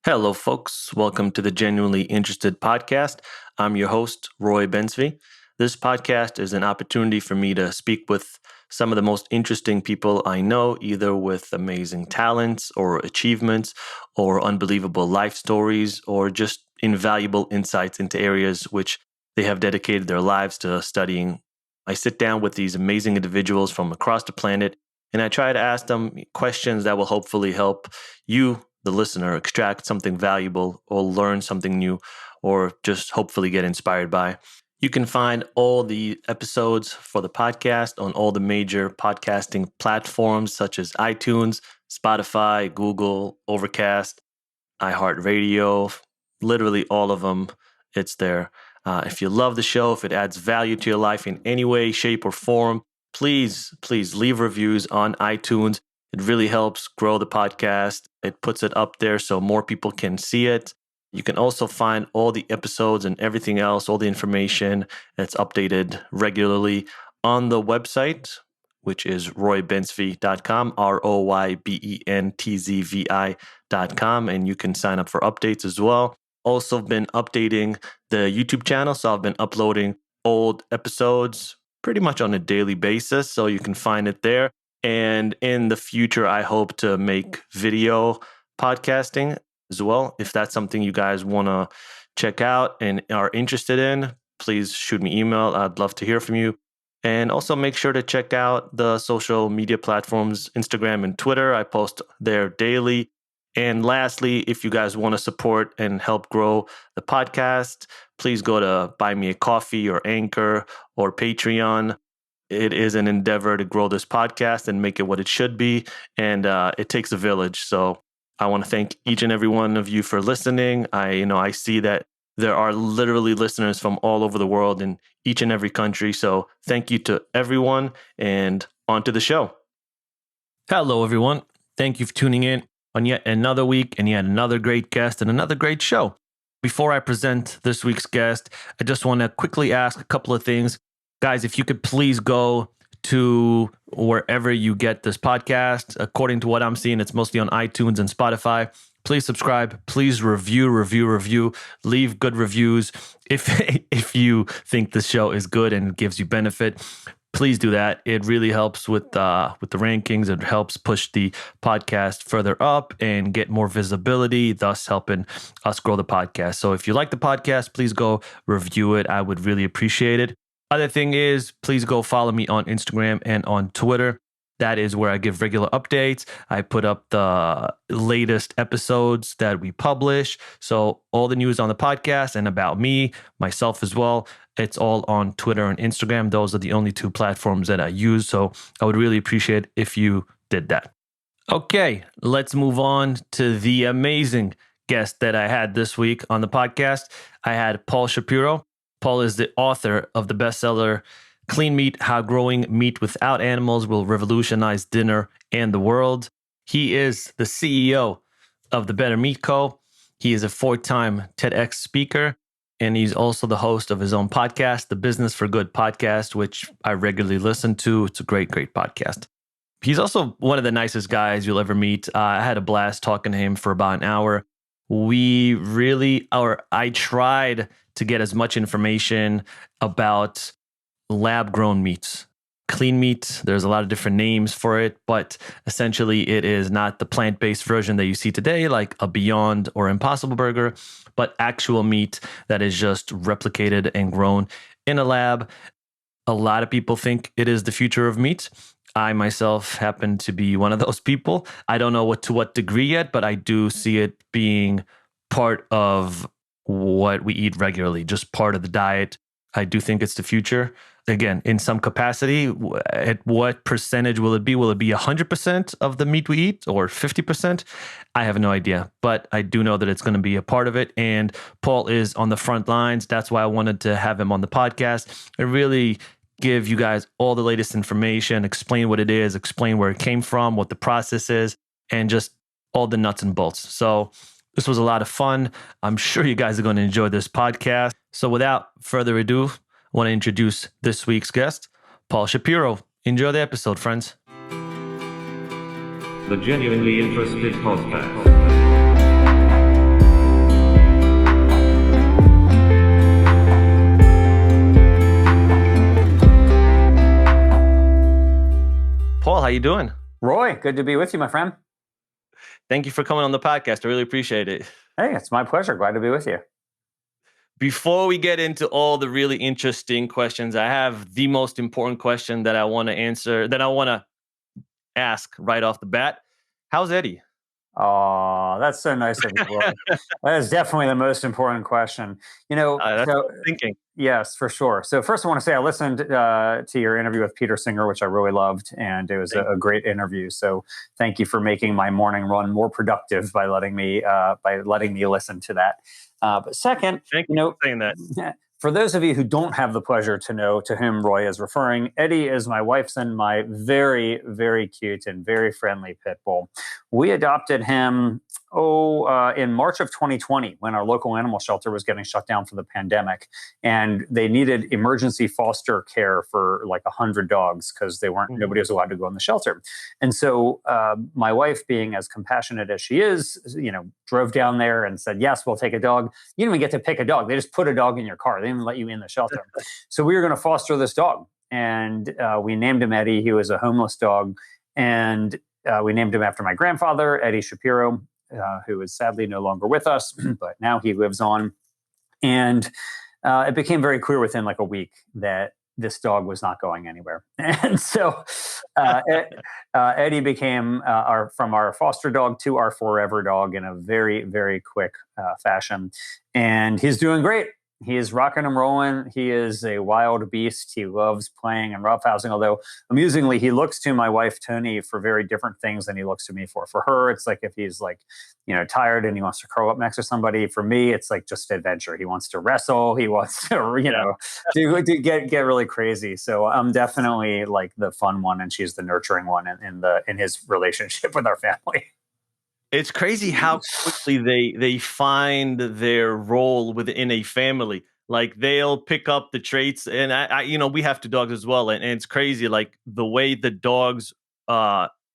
Hello, folks. Welcome to the Genuinely Interested podcast. I'm your host, Roy Bensby. This podcast is an opportunity for me to speak with some of the most interesting people I know, either with amazing talents or achievements or unbelievable life stories or just invaluable insights into areas which they have dedicated their lives to studying. I sit down with these amazing individuals from across the planet and I try to ask them questions that will hopefully help you, the listener, extract something valuable or learn something new or just hopefully get inspired by. You can find all the episodes for the podcast on all the major podcasting platforms such as iTunes, Spotify, Google, Overcast, iHeartRadio, literally all of them. It's there. If you love the show, if it adds value to your life in any way, shape, or form, please leave reviews on iTunes. It really helps grow the podcast. It puts it up there so more people can see it. You can also find all the episodes and everything else, all the information that's updated regularly on the website, which is roybensv.com, ROYBENTZVI.com. And you can sign up for updates as well. Also been updating the YouTube channel. So I've been uploading old episodes pretty much on a daily basis. So you can find it there. And in the future, I hope to make video podcasting as well. If that's something you guys want to check out and are interested in, please shoot me email. I'd love to hear from you. And also make sure to check out the social media platforms, Instagram and Twitter. I post there daily. And lastly, if you guys want to support and help grow the podcast, please go to Buy Me a Coffee or Anchor or Patreon. It is an endeavor to grow this podcast and make it what it should be. And it takes a village. So I want to thank each and every one of you for listening. I see that there are literally listeners from all over the world in each and every country. So thank you to everyone and on to the show. Hello, everyone. Thank you for tuning in on yet another week and yet another great guest and another great show. Before I present this week's guest, I just want to quickly ask a couple of things. Guys, if you could please go to wherever you get this podcast. According to what I'm seeing, it's mostly on iTunes and Spotify. Please subscribe. Please review. Leave good reviews. If you think the show is good and gives you benefit, please do that. It really helps with the rankings. It helps push the podcast further up and get more visibility, thus helping us grow the podcast. So if you like the podcast, please go review it. I would really appreciate it. Other thing is, please go follow me on Instagram and on Twitter. That is where I give regular updates. I put up the latest episodes that we publish. So all the news on the podcast and about me, myself as well, it's all on Twitter and Instagram. Those are the only two platforms that I use. So I would really appreciate if you did that. Okay, let's move on to the amazing guest that I had this week on the podcast. I had Paul Shapiro. Paul is the author of the bestseller, Clean Meat, How Growing Meat Without Animals Will Revolutionize Dinner and the World. He is the CEO of the Better Meat Co. He is a 4-time TEDx speaker, and he's also the host of his own podcast, the Business for Good podcast, which I regularly listen to. It's a great podcast. He's also one of the nicest guys you'll ever meet. I had a blast talking to him for about an hour. I tried to get as much information about lab-grown meats. Clean meat, there's a lot of different names for it, but essentially it is not the plant-based version that you see today, like a Beyond or Impossible Burger, but actual meat that is just replicated and grown in a lab. A lot of people think it is the future of meat. I myself happen to be one of those people. I don't know to what degree yet, but I do see it being part of what we eat regularly, just part of the diet. I do think it's the future. Again, in some capacity, at what percentage will it be? Will it be 100% of the meat we eat or 50%? I have no idea, but I do know that it's going to be a part of it. And Paul is on the front lines. That's why I wanted to have him on the podcast and really give you guys all the latest information, explain what it is, explain where it came from, what the process is, and just all the nuts and bolts. So this was a lot of fun. I'm sure you guys are going to enjoy this podcast. So without further ado, I want to introduce this week's guest, Paul Shapiro. Enjoy the episode, friends. The Genuinely Interested Podcast. How you doing? Roy, good to be with you, my friend. Thank you for coming on the podcast. I really appreciate it. Hey, it's my pleasure. Glad to be with you. Before we get into all the really interesting questions, I have the most important question that I want to answer, that I want to ask right off the bat. How's Eddie? Oh, that's so nice of you, Roy. That is definitely the most important question. That's what I'm thinking. Yes, for sure. So first I want to say I listened to your interview with Peter Singer, which I really loved, and it was a great interview. So thank you for making my morning run more productive by letting me listen to that. But second, Thank you for saying that. For those of you who don't have the pleasure to know to whom Roy is referring, Eddie is my wife's and my very, very cute and very friendly pit bull. We adopted him, in March of 2020 when our local animal shelter was getting shut down for the pandemic. And they needed emergency foster care for like 100 dogs because nobody was allowed to go in the shelter. And so my wife, being as compassionate as she is, drove down there and said, yes, we'll take a dog. You didn't even get to pick a dog. They just put a dog in your car. They didn't let you in the shelter. So we were going to foster this dog. And we named him Eddie. He was a homeless dog. And we named him after my grandfather, Eddie Shapiro, who is sadly no longer with us, but now he lives on. And it became very clear within like a week that this dog was not going anywhere. And so Eddie became from our foster dog to our forever dog in a very, very quick fashion. And he's doing great. He is rocking and rolling. He is a wild beast. He loves playing and roughhousing, although amusingly, he looks to my wife, Tony, for very different things than he looks to me for. For her, it's like if he's like, tired and he wants to curl up next to somebody. For me, it's like just adventure. He wants to wrestle. He wants to, to get really crazy. So I'm definitely like the fun one, and she's the nurturing one in his relationship with our family. It's crazy how quickly they find their role within a family. Like they'll pick up the traits, and I we have two dogs as well, and it's crazy like the way the dogs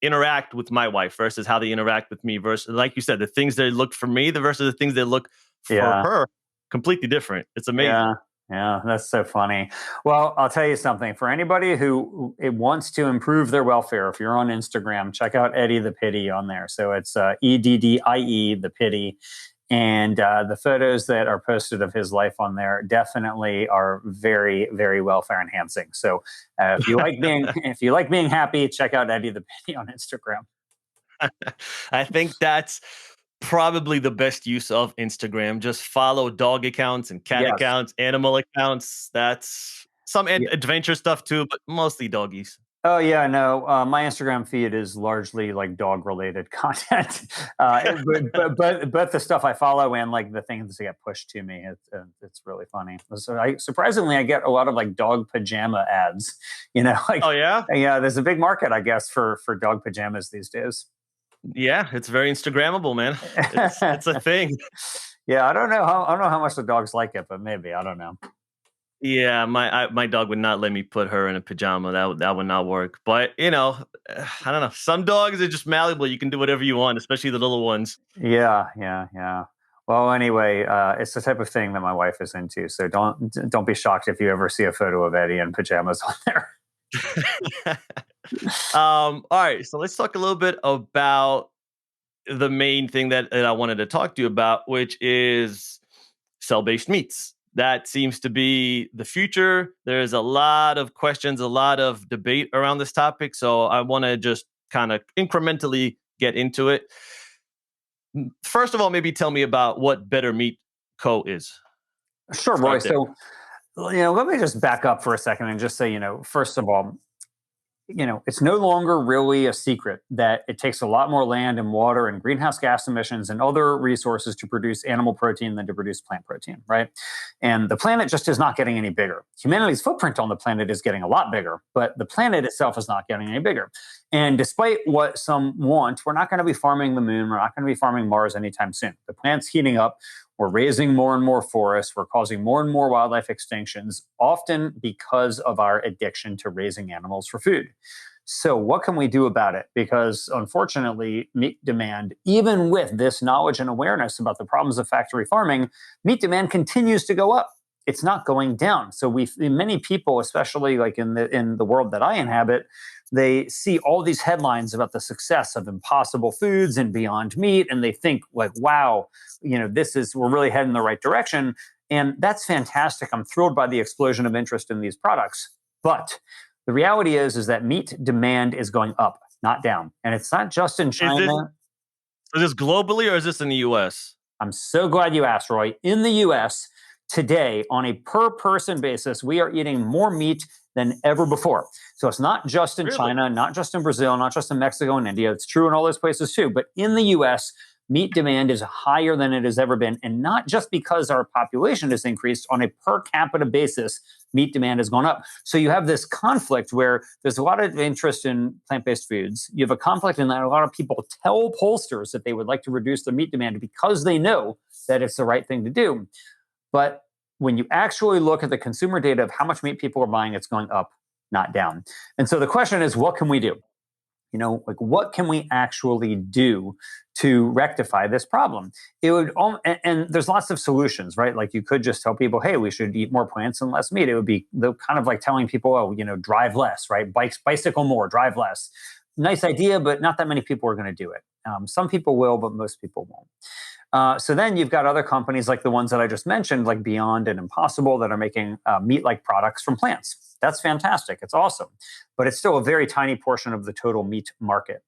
interact with my wife versus how they interact with me versus, like you said, the things they look for me versus the things they look for her, completely different. It's amazing. Yeah, that's so funny. Well, I'll tell you something. For anybody who wants to improve their welfare, if you're on Instagram, check out Eddie the Pity on there. So it's EDDIE, the Pity. And the photos that are posted of his life on there definitely are very, very welfare enhancing. So if you like being happy, check out Eddie the Pity on Instagram. I think that's probably the best use of Instagram. Just follow dog accounts and cat accounts, animal accounts. That's some adventure stuff too, but mostly doggies. Oh yeah, no. My Instagram feed is largely like dog-related content, but the stuff I follow and like the things that get pushed to me, it's really funny. So surprisingly, I get a lot of like dog pajama ads. Like, oh yeah, there's a big market, I guess, for dog pajamas these days. Yeah, it's very Instagrammable, man. It's a thing. Yeah, I don't know how much the dogs like it, but maybe, I don't know. Yeah, my dog would not let me put her in a pajama. That would not work. But I don't know. Some dogs are just malleable. You can do whatever you want, especially the little ones. Yeah. Well, anyway, it's the type of thing that my wife is into. So don't be shocked if you ever see a photo of Eddie in pajamas on there. All right, so let's talk a little bit about the main thing that I wanted to talk to you about, which is cell-based meats. That seems to be the future. There's a lot of questions, a lot of debate around this topic. So I want to just kind of incrementally get into it. First of all, maybe tell me about what Better Meat Co. is. Sure, Roy. So, let me just back up for a second and just say, first of all, it's no longer really a secret that it takes a lot more land and water and greenhouse gas emissions and other resources to produce animal protein than to produce plant protein, right? And the planet just is not getting any bigger. Humanity's footprint on the planet is getting a lot bigger, but the planet itself is not getting any bigger. And despite what some want, we're not going to be farming the moon. We're not going to be farming Mars anytime soon. The planet's heating up. We're raising more and more forests. We're causing more and more wildlife extinctions, often because of our addiction to raising animals for food. So what can we do about it? Because unfortunately, meat demand, even with this knowledge and awareness about the problems of factory farming, meat demand continues to go up. it's not going down. So many people, especially like in the world that I inhabit, they see all these headlines about the success of Impossible Foods and Beyond Meat, and they think like, wow, we're really heading in the right direction. And that's fantastic. I'm thrilled by the explosion of interest in these products. But the reality is that meat demand is going up, not down. And it's not just in Is this China. is this globally or is this in the US? I'm so glad you asked, Roy. In the US today, on a per person basis, we are eating more meat than ever before. So it's not just in Really? China, not just in Brazil, not just in Mexico and India. It's true in all those places too. But in the US, meat demand is higher than it has ever been. And not just because our population has increased, on a per capita basis, meat demand has gone up. So you have this conflict where there's a lot of interest in plant-based foods. You have a conflict in that a lot of people tell pollsters that they would like to reduce their meat demand because they know that it's the right thing to do. But when you actually look at the consumer data of how much meat people are buying, it's going up, not down. And so the question is, what can we do? What can we actually do to rectify this problem? And there's lots of solutions, right? Like you could just tell people, hey, we should eat more plants and less meat. It would be kind of like telling people, oh, drive less, right? Bicycle more, drive less. Nice idea, but not that many people are going to do it. Some people will, but most people won't. So then you've got other companies like the ones that I just mentioned, like Beyond and Impossible, that are making meat-like products from plants. That's fantastic. It's awesome. But it's still a very tiny portion of the total meat market.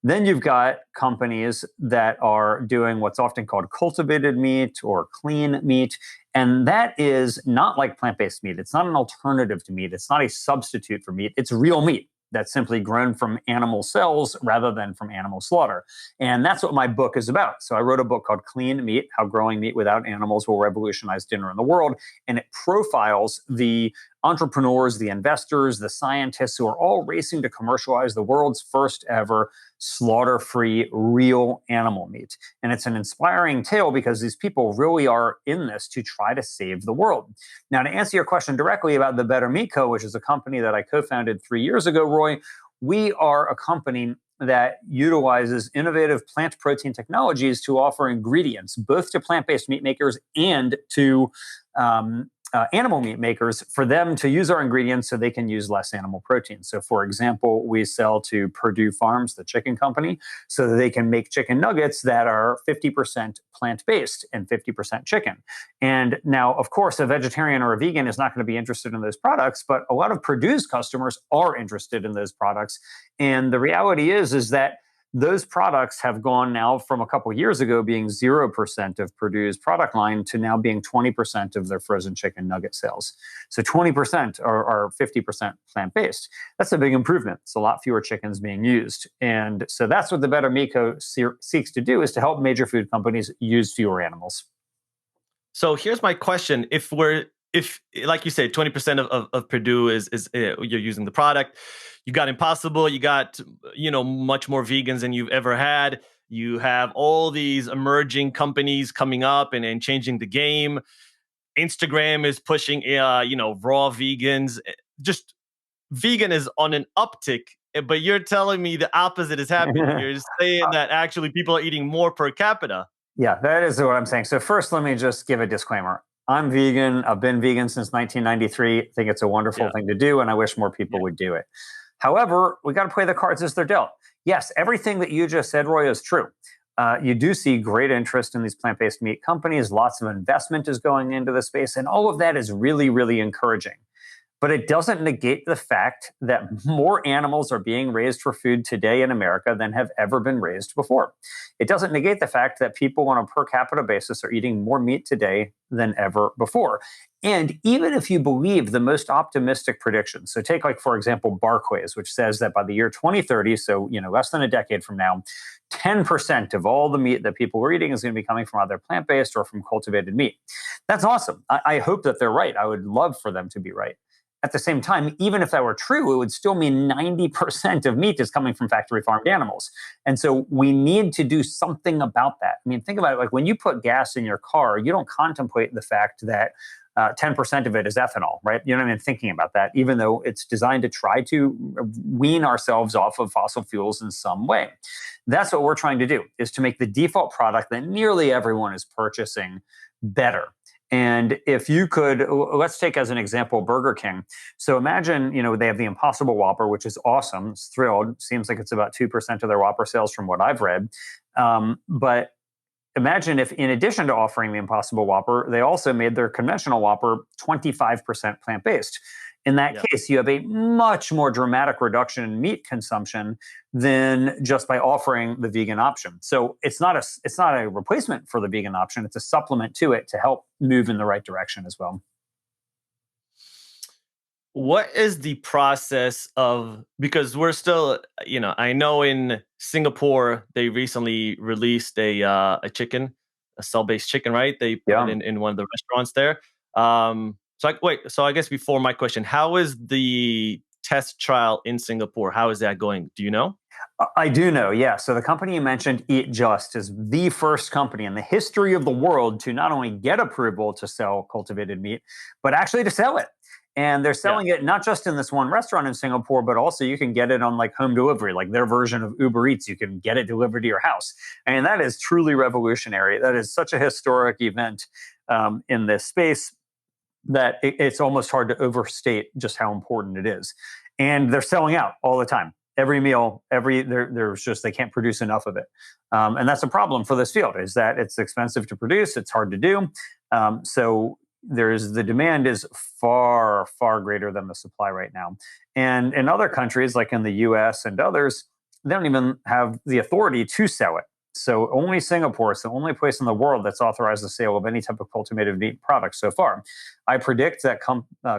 Then you've got companies that are doing what's often called cultivated meat or clean meat. And that is not like plant-based meat. It's not an alternative to meat. It's not a substitute for meat. It's real meat that's simply grown from animal cells rather than from animal slaughter. And that's what my book is about. So I wrote a book called Clean Meat, How Growing Meat Without Animals Will Revolutionize Dinner in the World. And it profiles the entrepreneurs, the investors, the scientists who are all racing to commercialize the world's first ever slaughter-free real animal meat. And it's an inspiring tale because these people really are in this to try to save the world. Now, to answer your question directly about the Better Meat Co., which is a company that I co-founded 3 years ago, Roy, we are a company that utilizes innovative plant protein technologies to offer ingredients both to plant-based meat makers and to animal meat makers for them to use our ingredients so they can use less animal protein. So, for example, we sell to Purdue Farms, the chicken company, so that they can make chicken nuggets that are 50% plant-based and 50% chicken. And now, of course, a vegetarian or a vegan is not going to be interested in those products, but a lot of Purdue's customers are interested in those products. And the reality is that those products have gone now from a couple years ago being 0% of Purdue's product line to now being 20% of their frozen chicken nugget sales. So 20% are 50% plant-based. That's a big improvement. It's a lot fewer chickens being used. And so that's what the Better Meat Co. seeks to do, is to help major food companies use fewer animals. So here's my question. If like you said, 20% of Purdue is you're using the product, you got Impossible, you got, much more vegans than you've ever had. You have all these emerging companies coming up and changing the game. Instagram is pushing, raw vegans. Just vegan is on an uptick, but you're telling me the opposite is happening. You're saying that actually people are eating more per capita. Yeah, that is what I'm saying. So first, let me just give a disclaimer. I'm vegan. I've been vegan since 1993. I think it's a wonderful thing to do, and I wish more people would do it. However, we got to play the cards as they're dealt. Yes, everything that you just said, Roy, is true. You do see great interest in these plant-based meat companies. Lots of investment is going into the space, and all of that is really, really encouraging. But it doesn't negate the fact that more animals are being raised for food today in America than have ever been raised before. It doesn't negate the fact that people on a per capita basis are eating more meat today than ever before. And even if you believe the most optimistic predictions, so take, like, for example, Barclays, which says that by the year 2030, so less than a decade from now, 10% of all the meat that people are eating is going to be coming from either plant-based or from cultivated meat. That's awesome. I hope that they're right. I would love for them to be right. At the same time, even if that were true, it would still mean 90% of meat is coming from factory farmed animals. And so we need to do something about that. I mean, think about it. Like, when you put gas in your car, you don't contemplate the fact that 10% of it is ethanol, right? You're not even thinking about that, even though it's designed to try to wean ourselves off of fossil fuels in some way. That's what we're trying to do, is to make the default product that nearly everyone is purchasing better. And if you could, let's take as an example Burger King. So imagine, they have the Impossible Whopper, which is awesome. It's thrilled. Seems like it's about 2% of their Whopper sales from what I've read. But imagine if, in addition to offering the Impossible Whopper, they also made their conventional Whopper 25% plant based. In that case, you have a much more dramatic reduction in meat consumption than just by offering the vegan option. So it's not a replacement for the vegan option. It's a supplement to it to help move in the right direction as well. What is the process of, because we're still, I know in Singapore they recently released a chicken, a cell-based chicken, right? They put it in one of the restaurants there. So I guess before my question, how is the test trial in Singapore? How is that going? Do you know? I do know, yeah. So the company you mentioned, Eat Just, is the first company in the history of the world to not only get approval to sell cultivated meat, but actually to sell it. And they're selling it not just in this one restaurant in Singapore, but also you can get it on like home delivery, like their version of Uber Eats. You can get it delivered to your house. And that is truly revolutionary. That is such a historic event in this space that it's almost hard to overstate just how important it is. And they're selling out all the time. Every meal, there's just, they can't produce enough of it. And that's a problem for this field, is that it's expensive to produce. It's hard to do. So the demand is far, far greater than the supply right now. And in other countries, like in the US and others, they don't even have the authority to sell it. So only Singapore is the only place in the world that's authorized the sale of any type of cultivated meat products so far. I predict that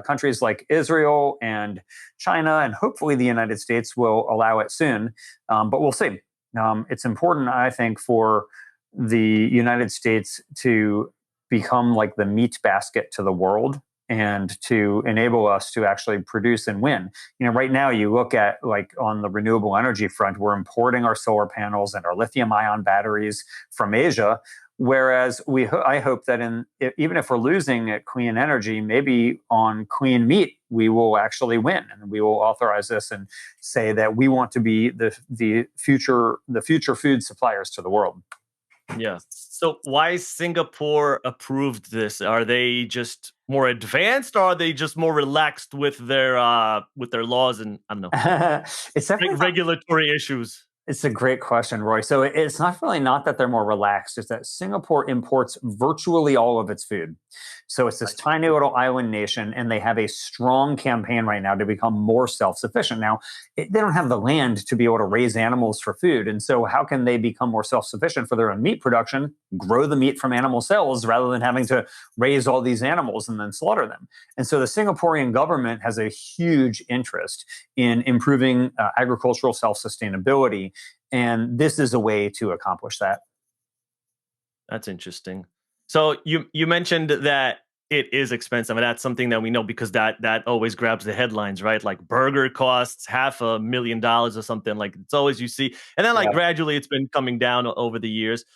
countries like Israel and China and hopefully the United States will allow it soon, but we'll see. It's important, I think, for the United States to become like the meat basket to the world and to enable us to actually produce and win. Right now you look at, like, on the renewable energy front, we're importing our solar panels and our lithium ion batteries from Asia. Whereas I hope that even if we're losing at clean energy, maybe on clean meat, we will actually win, and we will authorize this and say that we want to be the future food suppliers to the world. Yeah. So why Singapore approved this? Are they just more advanced, or are they just more relaxed with their laws and, I don't know, It's definitely regulatory issues? It's a great question, Roy. So it's not that they're more relaxed. It's that Singapore imports virtually all of its food. So it's this tiny little island nation, and they have a strong campaign right now to become more self-sufficient. Now, they don't have the land to be able to raise animals for food. And so how can they become more self-sufficient for their own meat production? Grow the meat from animal cells rather than having to raise all these animals and then slaughter them. And so the Singaporean government has a huge interest in improving agricultural self-sustainability. And this is a way to accomplish that. That's interesting. So you mentioned that it is expensive, and that's something that we know because that always grabs the headlines, right? Like burger costs $500,000 or something. Like, it's always you see, and then gradually it's been coming down over the years.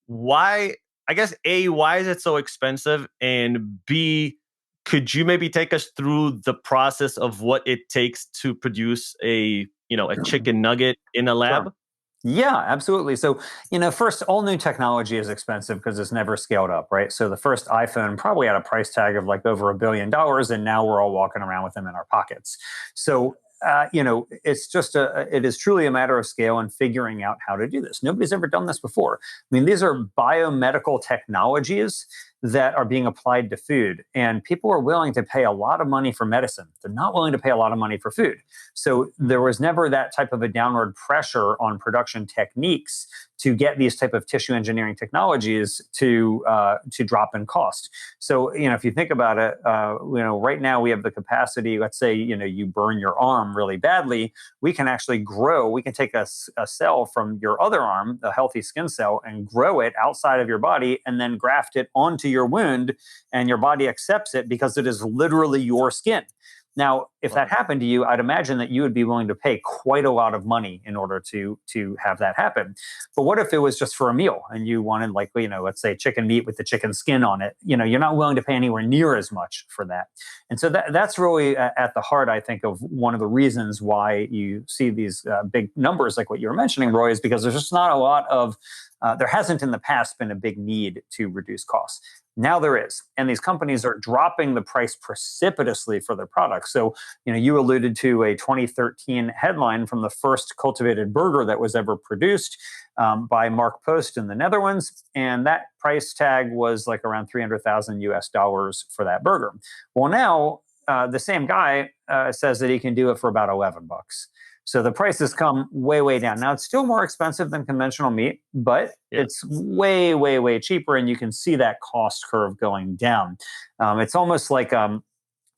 Why? I guess A, why is it so expensive? And B, could you maybe take us through the process of what it takes to produce a chicken nugget in a lab? Sure. Yeah, absolutely. So, first, all new technology is expensive because it's never scaled up, right? So the first iPhone probably had a price tag of like over $1 billion, and now we're all walking around with them in our pockets. So, it's just it is truly a matter of scale and figuring out how to do this. Nobody's ever done this before. I mean, these are biomedical technologies that are being applied to food, and people are willing to pay a lot of money for medicine. They're not willing to pay a lot of money for food. So there was never that type of a downward pressure on production techniques to get these type of tissue engineering technologies to drop in cost. So, if you think about it, right now we have the capacity. Let's say you burn your arm really badly. We can actually grow. We can take a cell from your other arm, a healthy skin cell, and grow it outside of your body, and then graft it onto your wound, and your body accepts it because it is literally your skin. Now, if that happened to you, I'd imagine that you would be willing to pay quite a lot of money in order to have that happen. But what if it was just for a meal and you wanted, like, let's say chicken meat with the chicken skin on it? You're not willing to pay anywhere near as much for that. And so that's really at the heart, I think, of one of the reasons why you see these big numbers like what you were mentioning, Roy, is because there's just not a lot of there hasn't in the past been a big need to reduce costs. Now there is. And these companies are dropping the price precipitously for their products. So, you alluded to a 2013 headline from the first cultivated burger that was ever produced by Mark Post in the Netherlands. And that price tag was like around 300,000 US dollars for that burger. Well, now the same guy says that he can do it for about 11 bucks. So the prices come way, way down. Now, it's still more expensive than conventional meat, but it's way, way, way cheaper. And you can see that cost curve going down. It's almost like if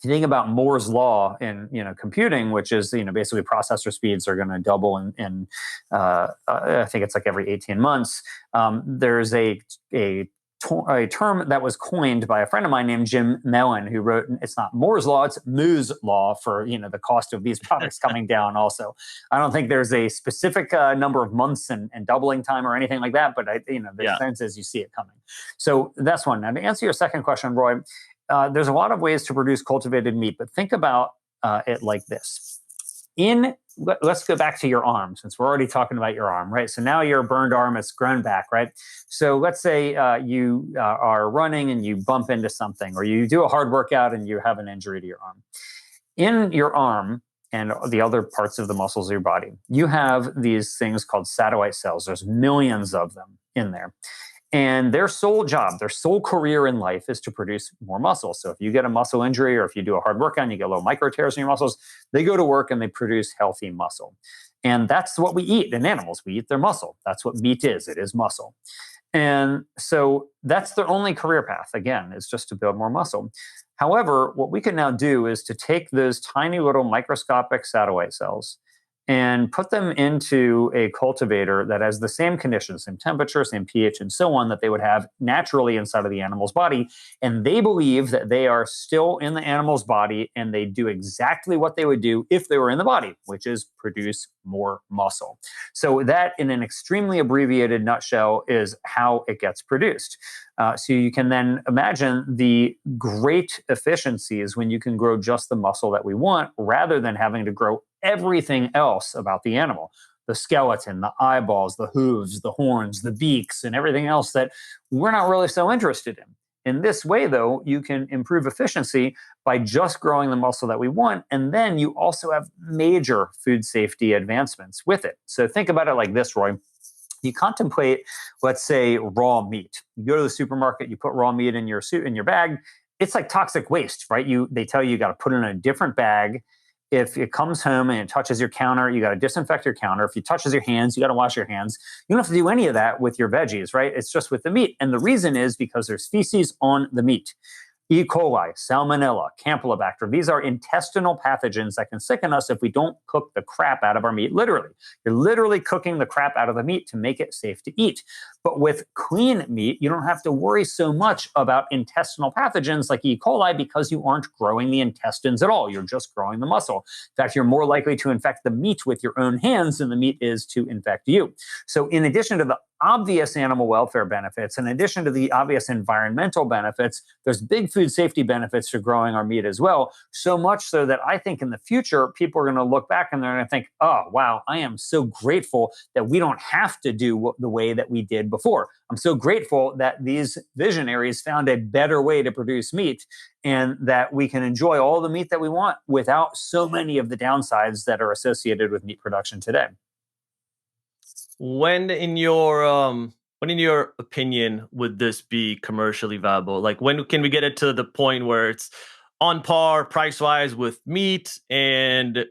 you think about Moore's law in computing, which is basically processor speeds are going to double in I think it's like every 18 months. There's a term that was coined by a friend of mine named Jim Mellon, who wrote, it's not Moore's law, it's Moo's law for, the cost of these products coming down also. I don't think there's a specific number of months and doubling time or anything like that, but the sense is you see it coming. So that's one. Now, to answer your second question, Roy, there's a lot of ways to produce cultivated meat, but think about it like this. Let's go back to your arm, since we're already talking about your arm, right? So now your burned arm, it's grown back, right? So let's say you are running and you bump into something, or you do a hard workout and you have an injury to your arm. In your arm and the other parts of the muscles of your body, you have these things called satellite cells. There's millions of them in there. And their sole job, their sole career in life is to produce more muscle. So if you get a muscle injury, or if you do a hard workout and you get little micro tears in your muscles, they go to work and they produce healthy muscle. And that's what we eat in animals. We eat their muscle. That's what meat is. It is muscle. And so that's their only career path, again, is just to build more muscle. However, what we can now do is to take those tiny little microscopic satellite cells and put them into a cultivator that has the same conditions, same temperature, same pH, and so on, that they would have naturally inside of the animal's body. And they believe that they are still in the animal's body, and they do exactly what they would do if they were in the body, which is produce more muscle. So that, in an extremely abbreviated nutshell, is how it gets produced. So you can then imagine the great efficiencies when you can grow just the muscle that we want, rather than having to grow everything else about the animal: the skeleton, the eyeballs, the hooves, the horns, the beaks, and everything else that we're not really so interested in. In this way, though, you can improve efficiency by just growing the muscle that we want, and then you also have major food safety advancements with it. So think about it like this, Roy. You contemplate, let's say, raw meat. You go to the supermarket, you put raw meat in your bag. It's like toxic waste, right? They tell you got to put it in a different bag. If it comes home and it touches your counter, you got to disinfect your counter. If it touches your hands, you got to wash your hands. You don't have to do any of that with your veggies, right? It's just with the meat. And the reason is because there's feces on the meat. E. coli, Salmonella, Campylobacter. These are intestinal pathogens that can sicken us if we don't cook the crap out of our meat, literally. You're literally cooking the crap out of the meat to make it safe to eat. But with clean meat, you don't have to worry so much about intestinal pathogens like E. coli, because you aren't growing the intestines at all. You're just growing the muscle. In fact, you're more likely to infect the meat with your own hands than the meat is to infect you. So in addition to the obvious animal welfare benefits, in addition to the obvious environmental benefits, there's big food safety benefits to growing our meat as well. So much so that I think in the future, people are going to look back and they're going to think, oh, wow, I am so grateful that we don't have to do the way that we did before. I'm so grateful that these visionaries found a better way to produce meat, and that we can enjoy all the meat that we want without so many of the downsides that are associated with meat production today. When in your opinion would this be commercially viable? Like, when can we get it to the point where it's on par price wise with meat and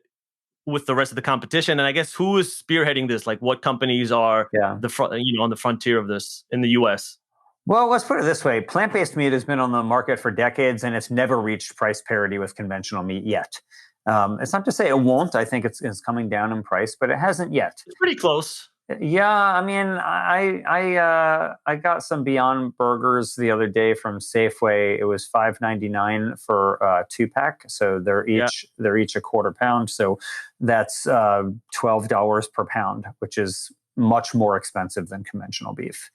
with the rest of the competition? And I guess who is spearheading this? Like, what companies are on the frontier of this in the US? Well, let's put it this way. Plant-based meat has been on the market for decades, and it's never reached price parity with conventional meat yet. It's not to say it won't. I think it's coming down in price, but it hasn't yet. It's pretty close. Yeah, I mean, I got some Beyond Burgers the other day from Safeway. It was $5.99 for a 2 pack, so Yeah. they're each a quarter pound. So that's $12 per pound, which is much more expensive than conventional beef.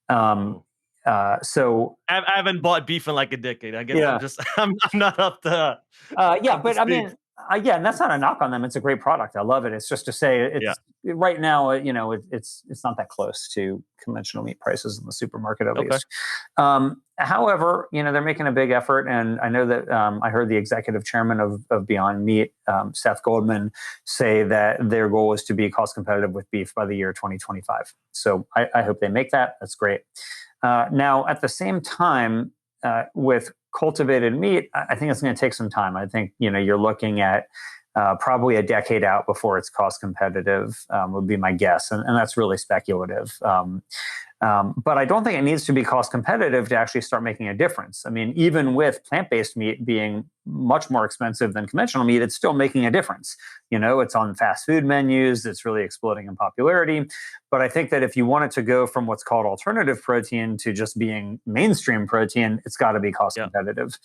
Um, Mm. so I haven't bought beef in like a decade. I guess I'm yeah, just I'm not yeah, up to but I speed. mean, yeah, and that's not a knock on them. It's a great product. I love it. It's just to say Yeah. it's right now. It's not that close to conventional meat prices in the supermarket, at Okay. least. However, they're making a big effort, and I know that I heard the executive chairman of Beyond Meat, Seth Goldman, say that their goal is to be cost competitive with beef by the year 2025. So I hope they make that. That's great. Now, at the same time, with cultivated meat, I think it's going to take some time. I think you're looking at probably a decade out before it's cost competitive, would be my guess, and that's really speculative. But I don't think it needs to be cost competitive to actually start making a difference. I mean, even with plant-based meat being much more expensive than conventional meat, it's still making a difference. It's on fast food menus. It's really exploding in popularity. But I think that if you want it to go from what's called alternative protein to just being mainstream protein, it's got to be cost Yeah. competitive.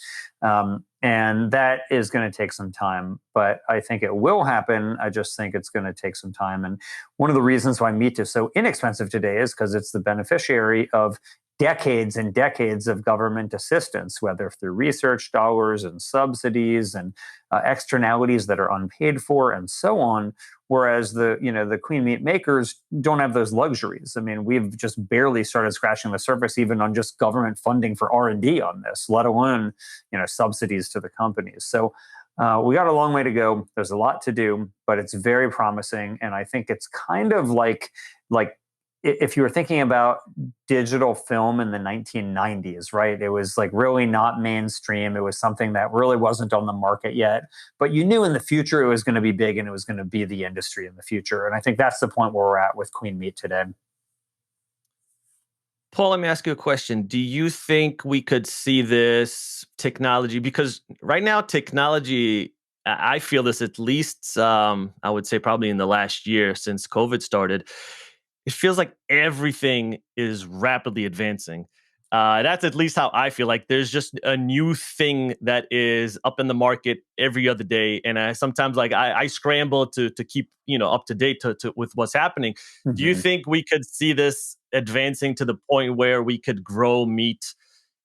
And that is going to take some time, but I think it will happen. I just think it's going to take some time. And one of the reasons why meat is so inexpensive today is because it's the beneficiary of decades and decades of government assistance, whether through research dollars and subsidies and externalities that are unpaid for and so on. Whereas the clean meat makers don't have those luxuries. I mean, we've just barely started scratching the surface, even on just government funding for R&D on this, let alone subsidies to the companies. So we got a long way to go. There's a lot to do, but it's very promising, and I think it's kind of like if you were thinking about digital film in the 1990s, right? It was like really not mainstream. It was something that really wasn't on the market yet, but you knew in the future it was going to be big and it was going to be the industry in the future. And I think that's the point where we're at with Queen Meat today. Paul, let me ask you a question. Do you think we could see this technology? Because right now, technology, I feel this at least, I would say probably in the last year since COVID started, it feels like everything is rapidly advancing. That's at least how I feel. Like there's just a new thing that is up in the market every other day, and I sometimes like I scramble to keep up to date with what's happening. Do you Mhm. think we could see this advancing to the point where we could grow meat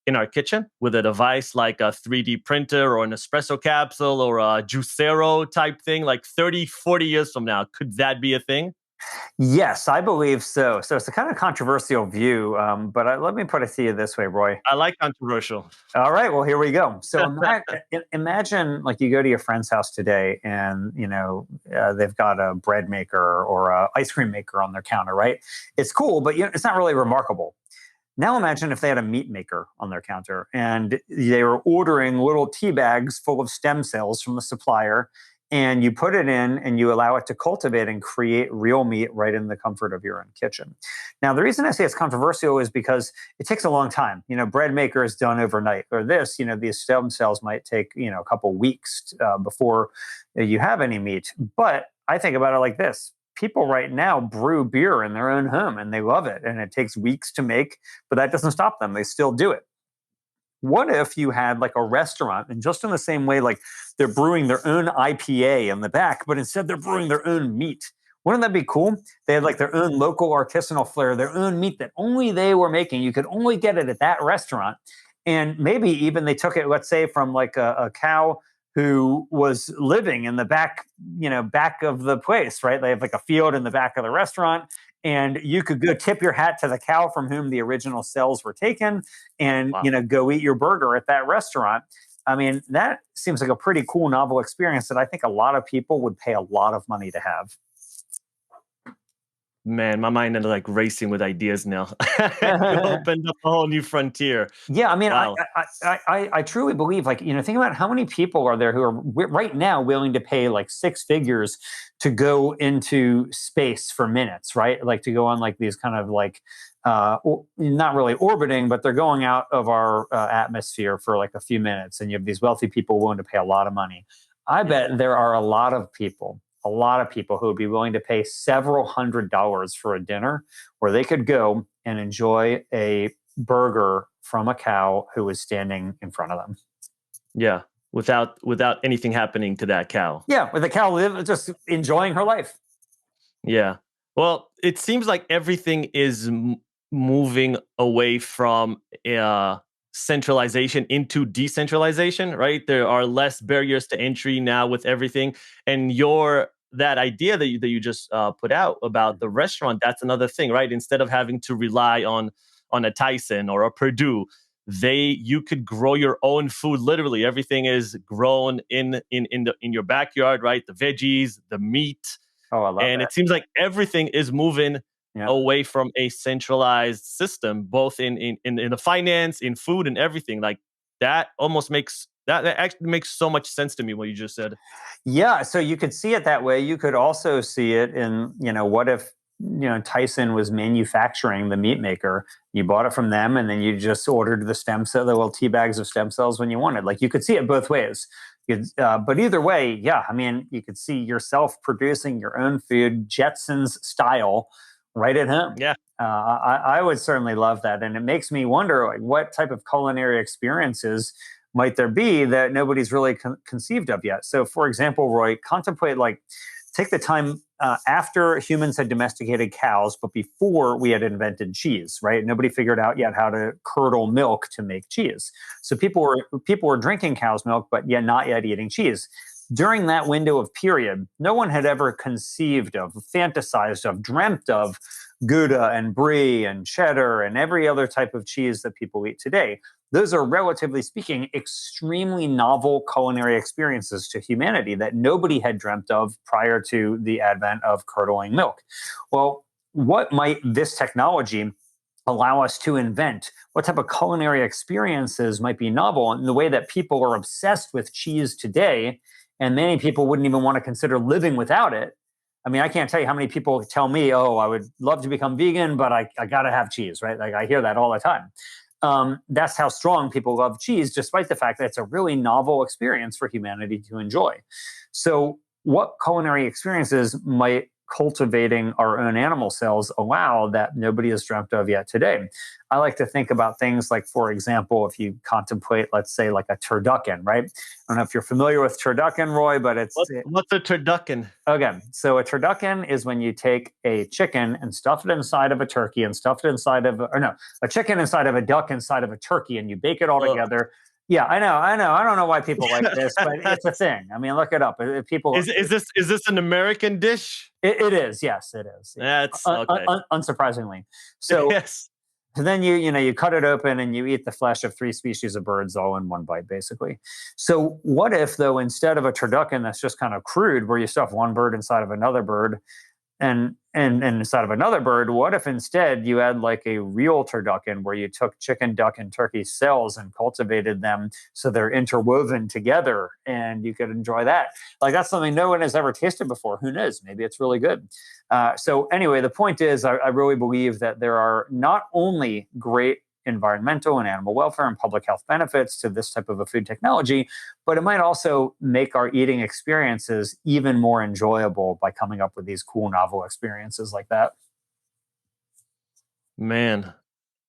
in our kitchen with a device like a 3D printer or an espresso capsule or a juicero type thing, like 30, 40 years from now? Could that be a thing? Yes, I believe so. So it's a kind of controversial view, but let me put it to you this way, Roy. I like controversial. All right, well, here we go. So imagine like you go to your friend's house today, and they've got a bread maker or a ice cream maker on their counter, right? It's cool, but it's not really remarkable. Now imagine if they had a meat maker on their counter and they were ordering little tea bags full of stem cells from the supplier, and you put it in and you allow it to cultivate and create real meat right in the comfort of your own kitchen. Now, the reason I say it's controversial is because it takes a long time. Bread maker is done overnight, or these stem cells might take, a couple weeks before you have any meat. But I think about it like this: people right now brew beer in their own home and they love it. And it takes weeks to make, but that doesn't stop them. They still do it. What if you had like a restaurant, and just in the same way, like they're brewing their own IPA in the back, but instead they're brewing their own meat? Wouldn't that be cool? They had like their own local artisanal flair, their own meat that only they were making. You could only get it at that restaurant. And maybe even they took it, let's say, from like a cow who was living in the back of the place, right? They have like a field in the back of the restaurant, and you could go tip your hat to the cow from whom the original cells were taken, and Wow. go eat your burger at that restaurant. I mean, that seems like a pretty cool, novel experience that I think a lot of people would pay a lot of money to have. Man, my mind is like racing with ideas now. You opened up a whole new frontier. Yeah, I mean, Wow. I truly believe, like, think about how many people are there who are right now willing to pay like six figures to go into space for minutes, right? Like to go on like these kind of like, not really orbiting, but they're going out of our atmosphere for like a few minutes, and you have these wealthy people willing to pay a lot of money. I bet there are a lot of people, a lot of people who would be willing to pay several $100s for a dinner where they could go and enjoy a burger from a cow who was standing in front of them. Yeah. Without anything happening to that cow. Yeah, with a cow just enjoying her life. Yeah. Well, it seems like everything is moving away from centralization into decentralization, right? There are less barriers to entry now with everything. And that idea that you just put out about the restaurant, that's another thing, right? Instead of having to rely on a Tyson or a Purdue, you could grow your own food. Literally, everything is grown in your backyard, right? The veggies, the meat, Oh, I love and that. it seems like everything is moving Yeah. away from a centralized system, both in the finance, in food, and everything. Like that almost makes that actually makes so much sense to me what you just said. Yeah, so you could see it that way. You could also see it in, what if, Tyson was manufacturing the meat maker, you bought it from them, and then you just ordered the little tea bags of stem cells when you wanted. Like you could see it both ways. But either way, yeah, I mean, you could see yourself producing your own food, Jetsons style, right at home. Yeah. I would certainly love that. And it makes me wonder, like, what type of culinary experiences might there be that nobody's really conceived of yet? So, for example, Roy, take the time after humans had domesticated cows, but before we had invented cheese, right? Nobody figured out yet how to curdle milk to make cheese. So people were drinking cow's milk, but yet not yet eating cheese. During that window of period, no one had ever conceived of, fantasized of, dreamt of Gouda and Brie and cheddar and every other type of cheese that people eat today. Those are, relatively speaking, extremely novel culinary experiences to humanity that nobody had dreamt of prior to the advent of curdling milk. Well, what might this technology allow us to invent? What type of culinary experiences might be novel in the way that people are obsessed with cheese today? And many people wouldn't even want to consider living without it. I mean, I can't tell you how many people tell me, oh, I would love to become vegan, but I got to have cheese, right? Like I hear that all the time. That's how strong people love cheese, despite the fact that it's a really novel experience for humanity to enjoy. So, what culinary experiences might cultivating our own animal cells allow that nobody has dreamt of yet today? I like to think about things like, for example, if you contemplate, let's say, like a turducken, right? I don't know if you're familiar with turducken, Roy, but What's a turducken? Okay, so a turducken is when you take a chicken and stuff it inside of a turkey and stuff it inside of, a chicken inside of a duck inside of a turkey, and you bake it all Ugh. together. Yeah, I know. I don't know why people like this, but it's a thing. I mean, look it up. People, Is this an American dish? it is. Yes, it is. That's okay. Unsurprisingly. So Yes. then you cut it open and you eat the flesh of 3 species of birds all in one bite, basically. So what if, though, instead of a turducken that's just kind of crude, where you stuff one bird inside of another bird and inside of another bird, what if instead you had like a real turducken where you took chicken, duck, and turkey cells and cultivated them so they're interwoven together and you could enjoy that? Like, that's something no one has ever tasted before. Who knows? Maybe it's really good. So anyway, the point is, I really believe that there are not only great environmental and animal welfare and public health benefits to this type of a food technology, but it might also make our eating experiences even more enjoyable by coming up with these cool, novel experiences like that. Man,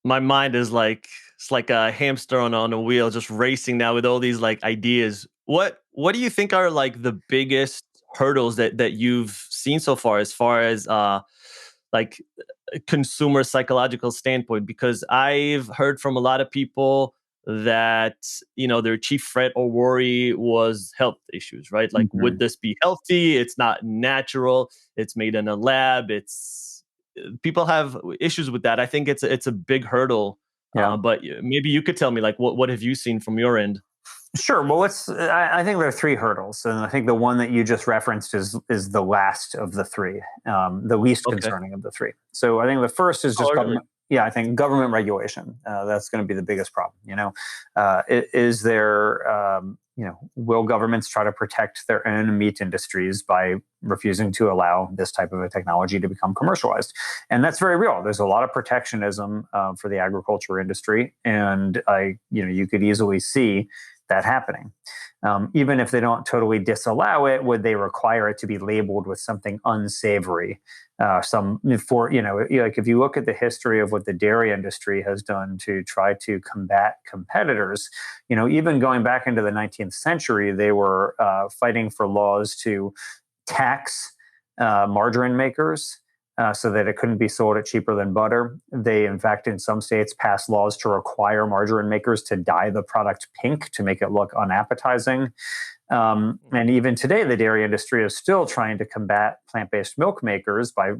my mind is like it's like a hamster on a wheel, just racing now with all these like ideas. What do you think are like the biggest hurdles that you've seen so far as like consumer psychological standpoint? Because I've heard from a lot of people that their chief threat or worry was health issues, right? Like, would Mhm. this be healthy? It's not natural. It's made in a lab. It's People have issues with that. I think it's a big hurdle. Yeah. But maybe you could tell me, like, what have you seen from your end? Sure. Well, I think there are 3 hurdles, and I think the one that you just referenced is the last of the 3, the least Okay. concerning of the 3. So I think the first is just Oh, really? government. Yeah, I think government regulation. That's going to be the biggest problem. Is there? Will governments try to protect their own meat industries by refusing to allow this type of a technology to become commercialized? And that's very real. There's a lot of protectionism for the agriculture industry, and you could easily see that happening? Even if they don't totally disallow it, would they require it to be labeled with something unsavory? Like if you look at the history of what the dairy industry has done to try to combat competitors, even going back into the 19th century, they were fighting for laws to tax margarine makers so that it couldn't be sold at cheaper than butter. They, in fact, in some states passed laws to require margarine makers to dye the product pink to make it look unappetizing. And even today, the dairy industry is still trying to combat plant-based milk makers by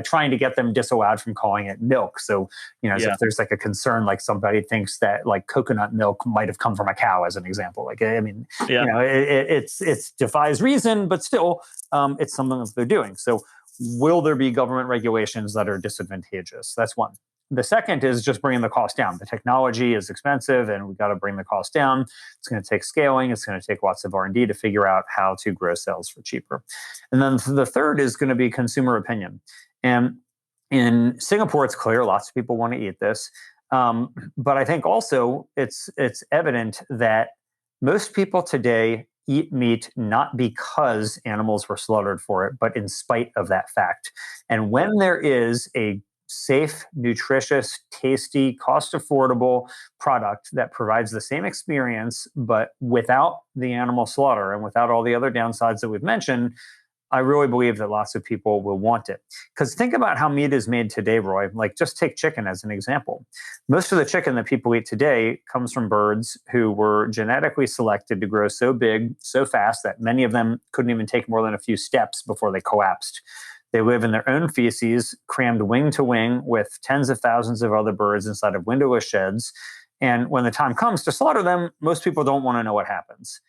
trying to get them disallowed from calling it milk. So, as if there's like a concern, like somebody thinks that like coconut milk might have come from a cow, as an example. Like, I mean, it defies reason, but still, it's something that they're doing. So, will there be government regulations that are disadvantageous? That's one. The second is just bringing the cost down. The technology is expensive, and we've got to bring the cost down. It's going to take scaling. It's going to take lots of R&D to figure out how to grow sales for cheaper. And then the third is going to be consumer opinion. And in Singapore, it's clear lots of people want to eat this. But I think also it's evident that most people today eat meat not because animals were slaughtered for it, but in spite of that fact. And when there is a safe, nutritious, tasty, cost-affordable product that provides the same experience, but without the animal slaughter and without all the other downsides that we've mentioned, I really believe that lots of people will want it. Because think about how meat is made today, Roy. Like, just take chicken as an example. Most of the chicken that people eat today comes from birds who were genetically selected to grow so big, so fast, that many of them couldn't even take more than a few steps before they collapsed. They live in their own feces, crammed wing to wing with tens of thousands of other birds inside of windowless sheds. And when the time comes to slaughter them, most people don't want to know what happens.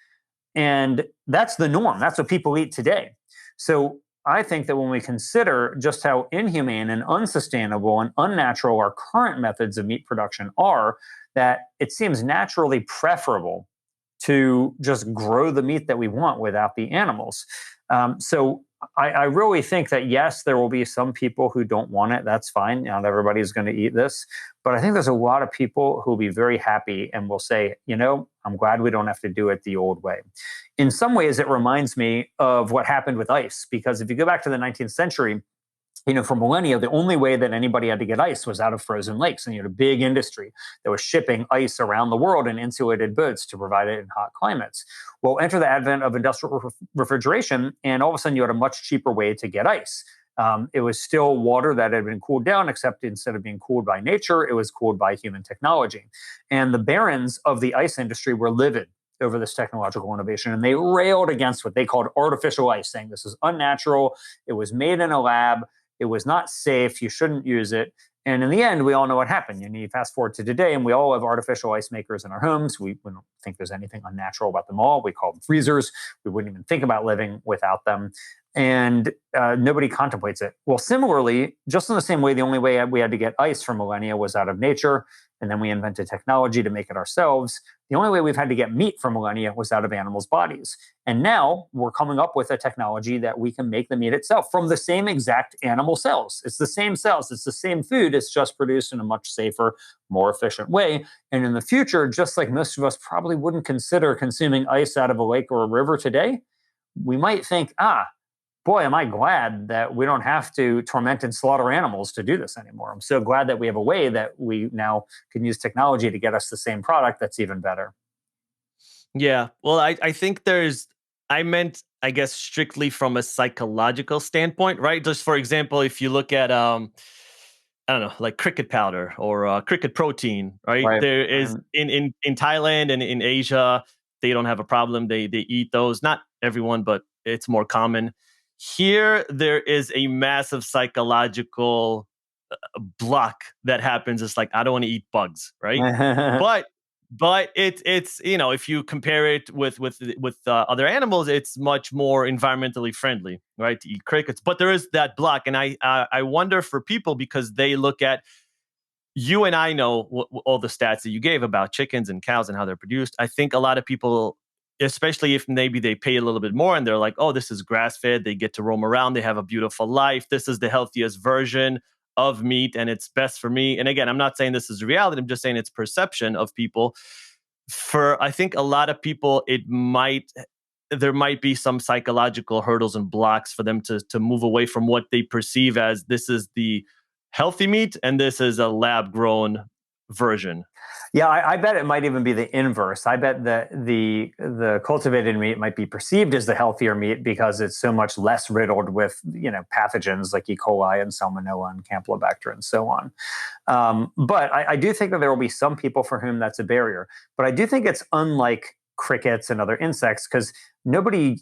And that's the norm. That's what people eat today. So I think that when we consider just how inhumane and unsustainable and unnatural our current methods of meat production are, that it seems naturally preferable to just grow the meat that we want without the animals. So I really think that, yes, there will be some people who don't want it. That's fine. Not everybody's going to eat this. But I think there's a lot of people who will be very happy and will say, I'm glad we don't have to do it the old way. In some ways, it reminds me of what happened with ice, because if you go back to the 19th century, for millennia, the only way that anybody had to get ice was out of frozen lakes. And you had a big industry that was shipping ice around the world in insulated boats to provide it in hot climates. Well, enter the advent of industrial refrigeration, and all of a sudden you had a much cheaper way to get ice. It was still water that had been cooled down, except instead of being cooled by nature, it was cooled by human technology. And the barons of the ice industry were livid over this technological innovation, and they railed against what they called artificial ice, saying this is unnatural, it was made in a lab, it was not safe, you shouldn't use it. And in the end, we all know what happened. You fast forward to today, and we all have artificial ice makers in our homes. We don't think there's anything unnatural about them all. We call them freezers. We wouldn't even think about living without them. And nobody contemplates it. Well, similarly, just in the same way, the only way we had to get ice for millennia was out of nature, and then we invented technology to make it ourselves. The only way we've had to get meat for millennia was out of animals' bodies. And now we're coming up with a technology that we can make the meat itself from the same exact animal cells. It's the same cells. It's the same food. It's just produced in a much safer, more efficient way. And in the future, just like most of us probably wouldn't consider consuming ice out of a lake or a river today, we might think, boy, am I glad that we don't have to torment and slaughter animals to do this anymore. I'm so glad that we have a way that we now can use technology to get us the same product that's even better. Yeah. Well, I think I meant, I guess, strictly from a psychological standpoint, right? Just for example, if you look at, I don't know, like cricket powder or cricket protein, right? There is in Thailand and in Asia, they don't have a problem. They eat those. Not everyone, but it's more common. Here, there is a massive psychological block that happens. It's like, I don't want to eat bugs, right? but it's if you compare it with other animals, it's much more environmentally friendly, right? To eat crickets, but there is that block, and I wonder for people, because they look at you and I know all the stats that you gave about chickens and cows and how they're produced. I think a lot of people, especially if maybe they pay a little bit more and they're like, oh, this is grass-fed, they get to roam around, they have a beautiful life, this is the healthiest version of meat and it's best for me. And again, I'm not saying this is reality, I'm just saying it's perception of people. for, I think, a lot of people, there might be some psychological hurdles and blocks for them to move away from what they perceive as this is the healthy meat and this is a lab grown version. Yeah, I bet it might even be the inverse. I bet that the cultivated meat might be perceived as the healthier meat because it's so much less riddled with pathogens like E. coli and Salmonella and Campylobacter and so on. But I do think that there will be some people for whom that's a barrier. But I do think it's unlike crickets and other insects because nobody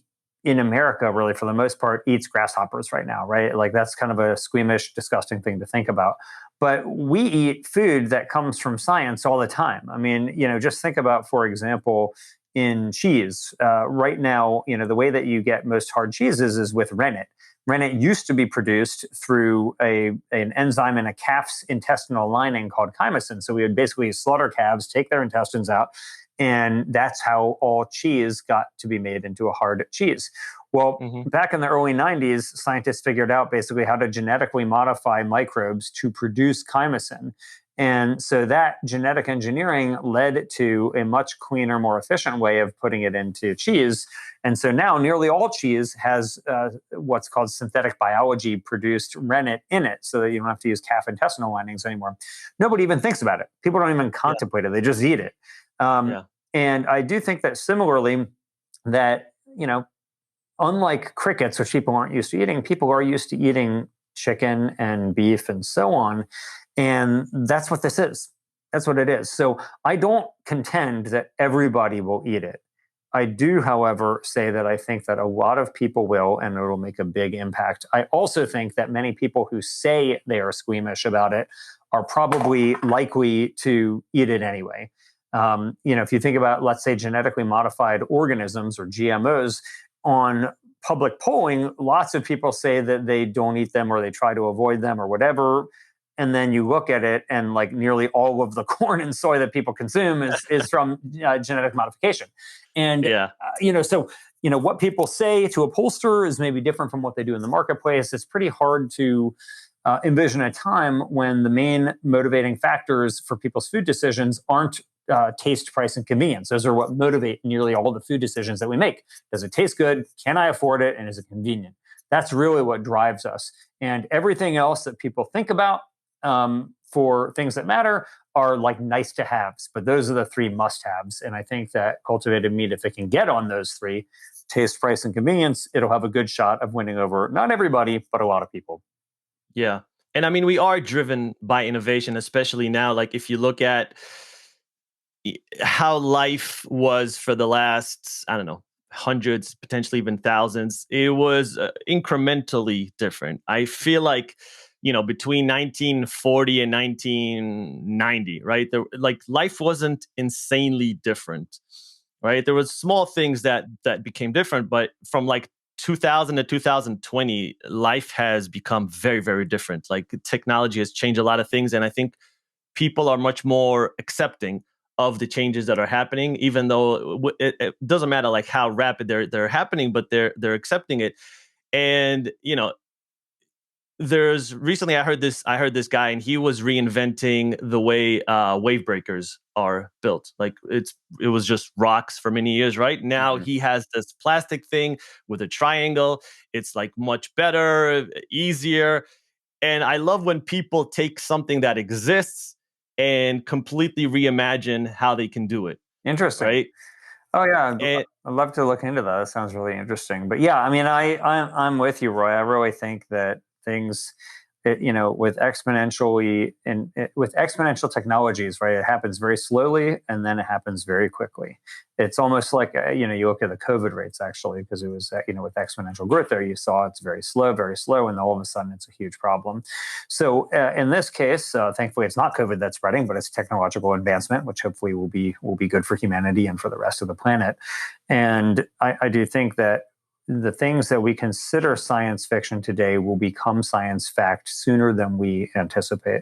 in America, really, for the most part, eats grasshoppers right now, right? Like that's kind of a squeamish, disgusting thing to think about. But we eat food that comes from science all the time. I mean, just think about, for example, in cheese. Right now, the way that you get most hard cheeses is with rennet. Rennet used to be produced through an enzyme in a calf's intestinal lining called chymosin. So we would basically slaughter calves, take their intestines out, and that's how all cheese got to be made into a hard cheese. Well, back in the early 90s, scientists figured out basically how to genetically modify microbes to produce chymosin. And so that genetic engineering led to a much cleaner, more efficient way of putting it into cheese. And so now nearly all cheese has what's called synthetic biology produced rennet in it, so that you don't have to use calf intestinal linings anymore. Nobody even thinks about it. People don't even contemplate it. They just eat it. And I do think that similarly, that, unlike crickets, which people aren't used to eating, people are used to eating chicken and beef and so on. And that's what this is. That's what it is. So I don't contend that everybody will eat it. I do, however, say that I think that a lot of people will, and it will make a big impact. I also think that many people who say they are squeamish about it are probably likely to eat it anyway. If you think about, let's say, genetically modified organisms or GMOs, on public polling, lots of people say that they don't eat them or they try to avoid them or whatever. And then you look at it and like nearly all of the corn and soy that people consume is from genetic modification. And, what people say to a pollster is maybe different from what they do in the marketplace. It's pretty hard to envision a time when the main motivating factors for people's food decisions aren't taste, price, and convenience. Those are what motivate nearly all the food decisions that we make. Does it taste good? Can I afford it? And is it convenient? That's really what drives us. And everything else that people think about for things that matter are like nice to haves, but those are the three must haves. And I think that cultivated meat, if it can get on those three, taste, price, and convenience, it'll have a good shot of winning over not everybody, but a lot of people. Yeah. And I mean, we are driven by innovation, especially now. Like if you look at how life was for the last, I don't know, hundreds, potentially even thousands, it was incrementally different. I feel like, between 1940 and 1990, right? Life wasn't insanely different, right? There was small things that became different, but from like 2000 to 2020, life has become very, very different. Like technology has changed a lot of things, and I think people are much more accepting of the changes that are happening, even though it doesn't matter like how rapid they're happening, but they're accepting it. And there's recently I heard this guy, and he was reinventing the way wave breakers are built. Like it was just rocks for many years, right? Now he has this plastic thing with a triangle. It's like much better, easier. And I love when people take something that exists and completely reimagine how they can do it. Interesting. Right? Oh yeah, I'd love to look into that. That sounds really interesting. But yeah, I mean, I'm with you, Roy. I really think that things, with exponential technologies, right? It happens very slowly and then it happens very quickly. It's almost like you look at the COVID rates actually, because it was with exponential growth there, you saw it's very slow, and all of a sudden it's a huge problem. So in this case, thankfully it's not COVID that's spreading, but it's technological advancement, which hopefully will be good for humanity and for the rest of the planet. And I do think that the things that we consider science fiction today will become science fact sooner than we anticipate.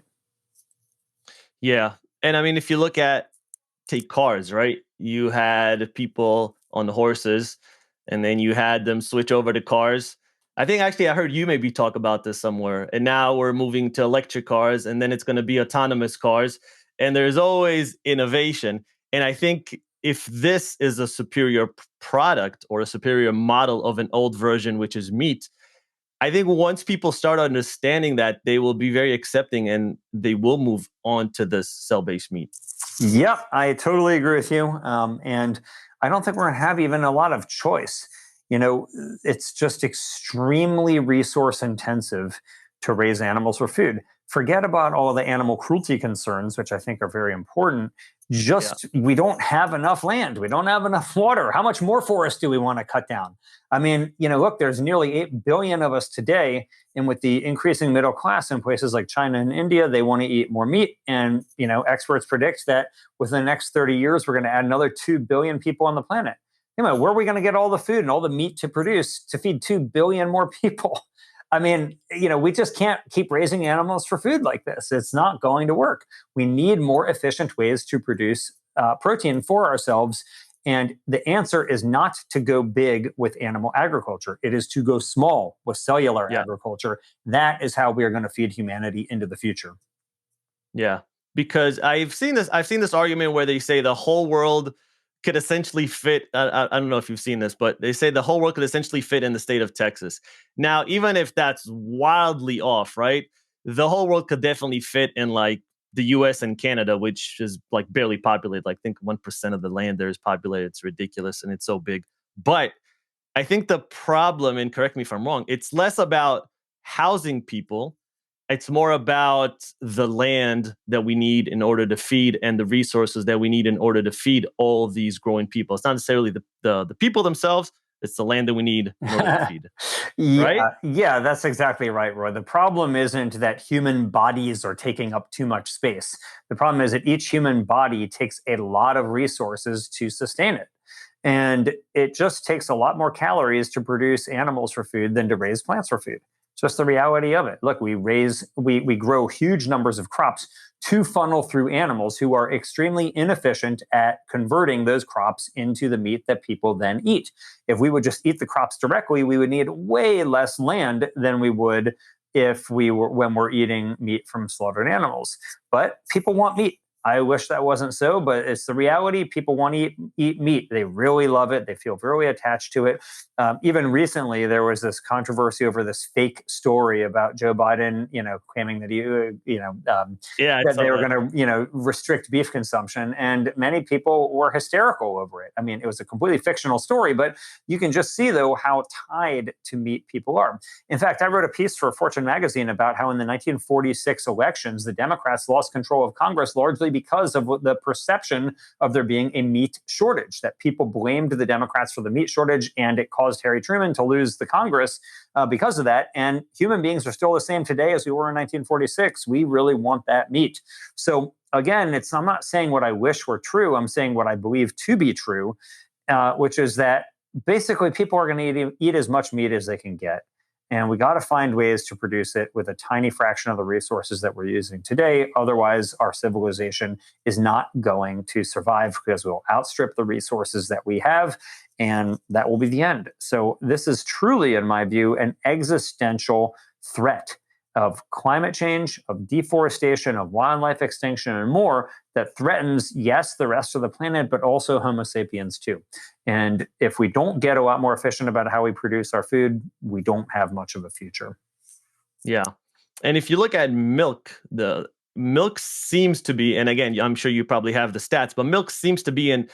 Yeah. And I mean, if you look at, take cars, right? You had people on the horses, and then you had them switch over to cars. I think actually I heard you maybe talk about this somewhere. And now we're moving to electric cars, and then it's going to be autonomous cars. And there's always innovation. And I think if this is a superior product or a superior model of an old version, which is meat, I think once people start understanding that, they will be very accepting and they will move on to this cell-based meat. Yep, I totally agree with you. And I don't think we're going to have even a lot of choice. It's just extremely resource intensive to raise animals for food. Forget about all of the animal cruelty concerns, which I think are very important. We don't have enough land. We don't have enough water. How much more forest do we want to cut down? I mean, look, there's nearly 8 billion of us today. And with the increasing middle class in places like China and India, they want to eat more meat. And, experts predict that within the next 30 years, we're going to add another 2 billion people on the planet. Where are we going to get all the food and all the meat to produce to feed 2 billion more people? I mean, we just can't keep raising animals for food like this. It's not going to work. We need more efficient ways to produce protein for ourselves. And the answer is not to go big with animal agriculture. It is to go small with cellular agriculture. That is how we are going to feed humanity into the future. Yeah, because I've seen this argument where they say the whole world could essentially fit. I don't know if you've seen this, but they say the whole world could essentially fit in the state of Texas. Now, even if that's wildly off, right? The whole world could definitely fit in like the US and Canada, which is like barely populated. Like, I think 1% of the land there is populated. It's ridiculous and it's so big. But I think the problem, and correct me if I'm wrong, it's less about housing people. It's more about the land that we need in order to feed and the resources that we need in order to feed all these growing people. It's not necessarily the people themselves. It's the land that we need in order to feed. Right? Yeah, that's exactly right, Roy. The problem isn't that human bodies are taking up too much space. The problem is that each human body takes a lot of resources to sustain it. And it just takes a lot more calories to produce animals for food than to raise plants for food. It's just the reality of it. Look, we grow huge numbers of crops to funnel through animals who are extremely inefficient at converting those crops into the meat that people then eat. If we would just eat the crops directly, we would need way less land than we would when we're eating meat from slaughtered animals. But people want meat. I wish that wasn't so, but it's the reality. People want to eat meat. They really love it. They feel very attached to it. Even recently, there was this controversy over this fake story about Joe Biden, claiming that that they were going to, restrict beef consumption, and many people were hysterical over it. I mean, it was a completely fictional story, but you can just see though how tied to meat people are. In fact, I wrote a piece for Fortune magazine about how in the 1946 elections, the Democrats lost control of Congress largely because of the perception of there being a meat shortage, that people blamed the Democrats for the meat shortage, and it caused Harry Truman to lose the Congress because of that. And human beings are still the same today as we were in 1946. We really want that meat. So again, I'm not saying what I wish were true. I'm saying what I believe to be true, which is that basically people are going to eat as much meat as they can get. And we got to find ways to produce it with a tiny fraction of the resources that we're using today. Otherwise, our civilization is not going to survive because we'll outstrip the resources that we have, and that will be the end. So this is truly, in my view, an existential threat of climate change, of deforestation, of wildlife extinction, and more that threatens, yes, the rest of the planet, but also Homo sapiens too. And if we don't get a lot more efficient about how we produce our food, we don't have much of a future. Yeah. And if you look at milk, the milk seems to be, and again, I'm sure you probably have the stats, but milk seems to be in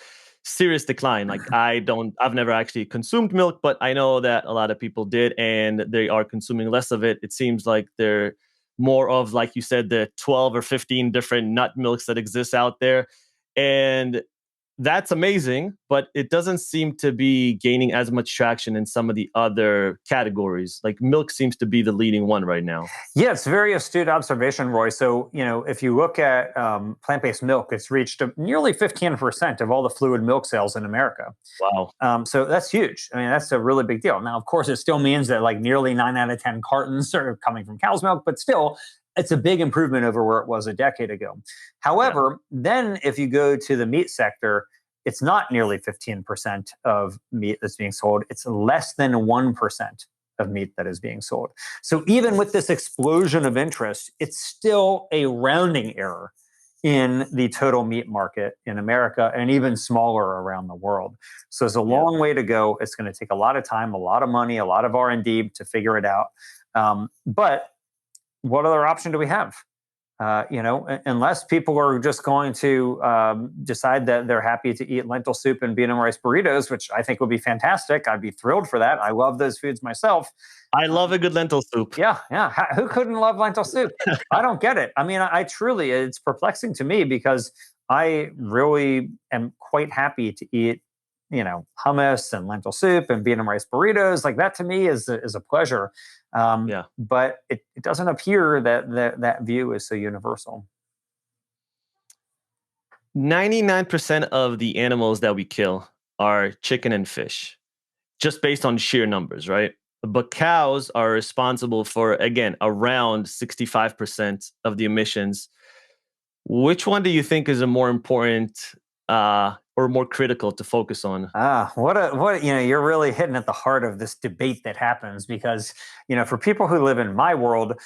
serious decline. Like I've never actually consumed milk, but I know that a lot of people did, and they are consuming less of it. It seems like they're more of, like you said, the 12 or 15 different nut milks that exist out there. And that's amazing, but it doesn't seem to be gaining as much traction in some of the other categories. Like milk seems to be the leading one right now. Yeah, it's a very astute observation, Roy. So, if you look at plant-based milk, it's reached nearly 15% of all the fluid milk sales in America. Wow. So that's huge. I mean, that's a really big deal. Now, of course, it still means that like nearly 9 out of 10 cartons are coming from cow's milk, but still, it's a big improvement over where it was a decade ago. However, then if you go to the meat sector, it's not nearly 15% of meat that's being sold. It's less than 1% of meat that is being sold. So even with this explosion of interest, it's still a rounding error. in the total meat market in America and even smaller around the world. So there's a Yeah. long way to go. It's going to take a lot of time, a lot of money, a lot of R&D to figure it out. But what other option do we have? Unless people are just going to decide that they're happy to eat lentil soup and bean and rice burritos, which I think would be fantastic. I'd be thrilled for that. I love those foods myself. I love a good lentil soup. Yeah, yeah. Who couldn't love lentil soup? I don't get it. I mean, I truly, it's perplexing to me because I really am quite happy to eat, hummus and lentil soup and bean and rice burritos. Like that to me is a pleasure. Yeah. But it doesn't appear that view is so universal. 99% of the animals that we kill are chicken and fish, just based on sheer numbers, right? But cows are responsible for, again, around 65% of the emissions. Which one do you think is a more important or more critical to focus on? You're really hitting at the heart of this debate that happens because, for people who live in my world,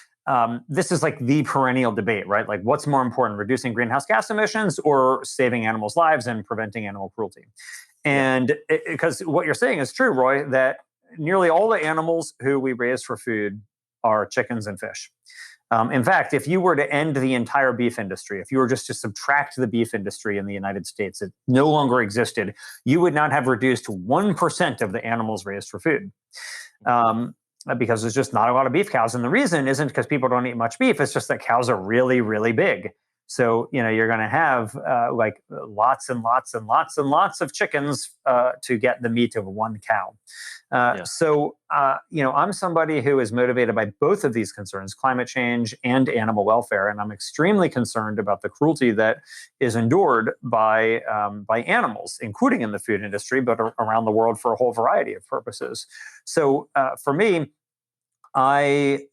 this is like the perennial debate, right? Like, what's more important, reducing greenhouse gas emissions or saving animals' lives and preventing animal cruelty? And because what you're saying is true, Roy, that nearly all the animals who we raise for food are chickens and fish. In fact, if you were to end the entire beef industry, if you were just to subtract the beef industry in the United States, it no longer existed, you would not have reduced 1% of the animals raised for food. Because there's just not a lot of beef cows. And the reason isn't because people don't eat much beef, it's just that cows are really, really big. So, you're going to have like lots and lots and lots and lots of chickens to get the meat of one cow. I'm somebody who is motivated by both of these concerns, climate change and animal welfare. And I'm extremely concerned about the cruelty that is endured by animals, including in the food industry, but around the world for a whole variety of purposes. So for me, I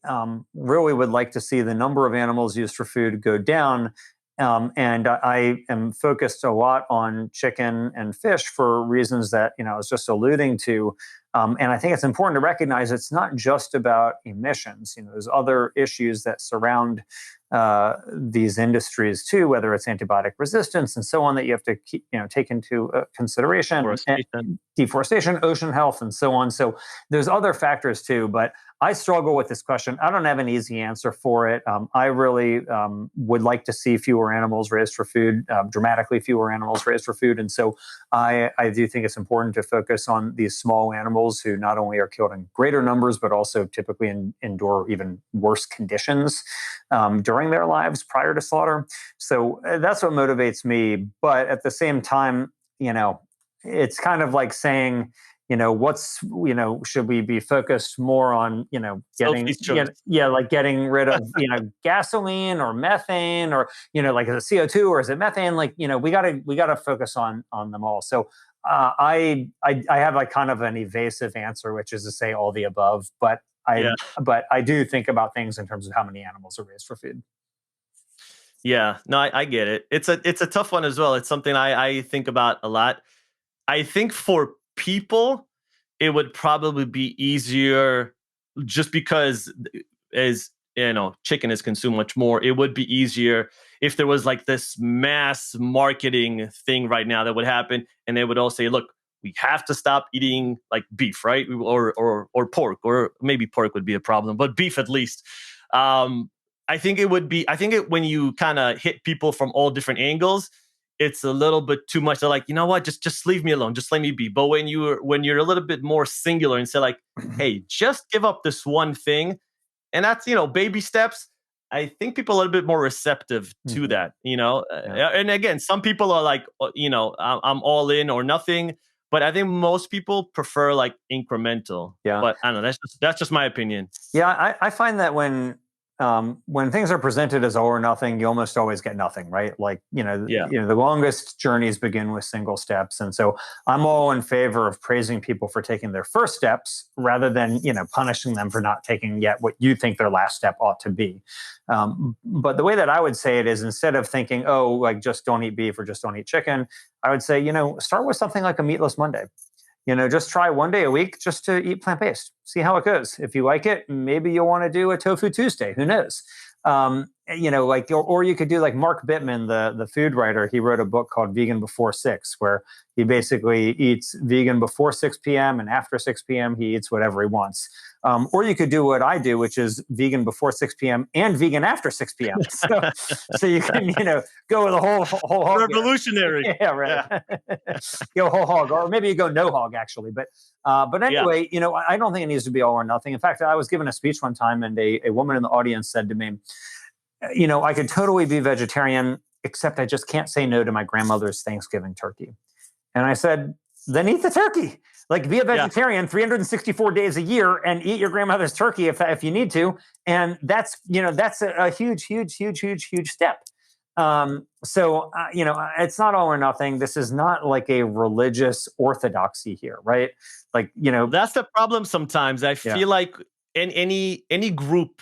really would like to see the number of animals used for food go down. And I am focused a lot on chicken and fish for reasons that, I was just alluding to. And I think it's important to recognize it's not just about emissions. There's other issues that surround these industries too, whether it's antibiotic resistance and so on, that you have to take into consideration. Deforestation, ocean health, and so on. So there's other factors too, but I struggle with this question. I don't have an easy answer for it. I really would like to see fewer animals raised for food, dramatically fewer animals raised for food. And so I do think it's important to focus on these small animals who not only are killed in greater numbers, but also typically endure even worse conditions during their lives prior to slaughter. So that's what motivates me. But at the same time, it's kind of like saying, should we be focused more on, getting, like getting rid of, gasoline or methane or, like is it CO2 or is it methane? Like, we gotta focus on them all. So I have like kind of an evasive answer, which is to say all the above, but I do think about things in terms of how many animals are raised for food. Yeah, no, I get it. It's a tough one as well. It's something I think about a lot. I think for people, it would probably be easier just because as chicken is consumed much more. It would be easier if there was like this mass marketing thing right now that would happen. And they would all say, look, we have to stop eating like beef, right? Or pork, or maybe pork would be a problem, but beef at least. I think when you kind of hit people from all different angles, it's a little bit too much. They're like, you know what, just leave me alone, just let me be. But when you're a little bit more singular and say like, hey, just give up this one thing, and that's baby steps. I think people are a little bit more receptive to that. And again, some people are like, I'm all in or nothing. But I think most people prefer like incremental. Yeah. But I don't know. That's just my opinion. Yeah, I find that when things are presented as all or nothing, you almost always get nothing, right? Like, the longest journeys begin with single steps. And so I'm all in favor of praising people for taking their first steps rather than, punishing them for not taking yet what you think their last step ought to be. But the way that I would say it is, instead of thinking, oh, like just don't eat beef or just don't eat chicken, I would say, start with something like a meatless Monday. Just try one day a week just to eat plant-based. See how it goes. If you like it, maybe you'll want to do a tofu Tuesday. Who knows? like, or you could do like Mark Bittman, the food writer. He wrote a book called Vegan Before 6, where he basically eats vegan before 6 p.m. and after 6 p.m. he eats whatever he wants. Or you could do what I do, which is vegan before 6 p.m. and vegan after 6 p.m. So you can, go with a whole hog. Revolutionary. Yeah, right. Yeah. Go whole hog, or maybe you go no hog actually. But anyway, I don't think it needs to be all or nothing. In fact, I was given a speech one time, and a woman in the audience said to me, I could totally be vegetarian, except I just can't say no to my grandmother's Thanksgiving turkey. And I said, then eat the turkey. Like, be a vegetarian 364 days a year and eat your grandmother's turkey if you need to. And that's a huge, huge, huge, huge, huge step. So it's not all or nothing. This is not like a religious orthodoxy here, right? Like, that's the problem sometimes. I feel like in any group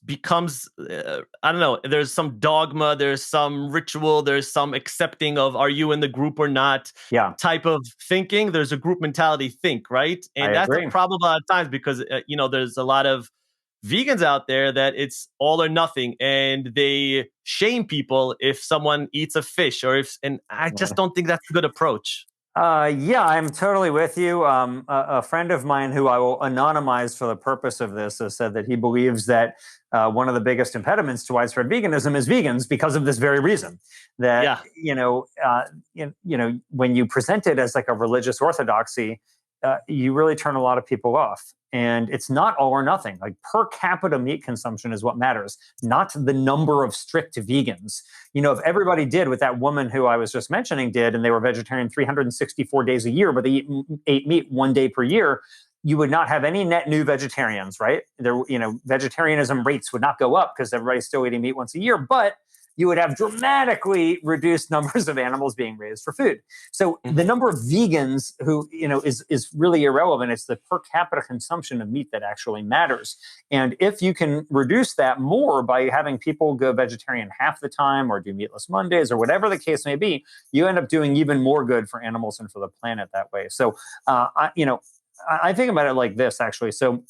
becomes I don't know, there's some dogma, there's some ritual, there's some accepting of are you in the group or not type of thinking. There's a group mentality right? And that's the problem a lot of times, because there's a lot of vegans out there that it's all or nothing, and they shame people if someone eats a fish, and I just don't think that's a good approach. I'm totally with you. A friend of mine, who I will anonymize for the purpose of this, has said that he believes that one of the biggest impediments to widespread veganism is vegans, because of this very reason. That when you present it as like a religious orthodoxy, you really turn a lot of people off. And it's not all or nothing. Like, per capita meat consumption is what matters, not the number of strict vegans. If everybody did what that woman who I was just mentioning did, and they were vegetarian 364 days a year, but they ate meat 1 day per year, you would not have any net new vegetarians, right? Vegetarianism rates would not go up because everybody's still eating meat once a year, but you would have dramatically reduced numbers of animals being raised for food. So the number of vegans who, is really irrelevant. It's the per capita consumption of meat that actually matters. And if you can reduce that more by having people go vegetarian half the time, or do meatless Mondays, or whatever the case may be, you end up doing even more good for animals and for the planet that way. So, I think about it like this, actually. So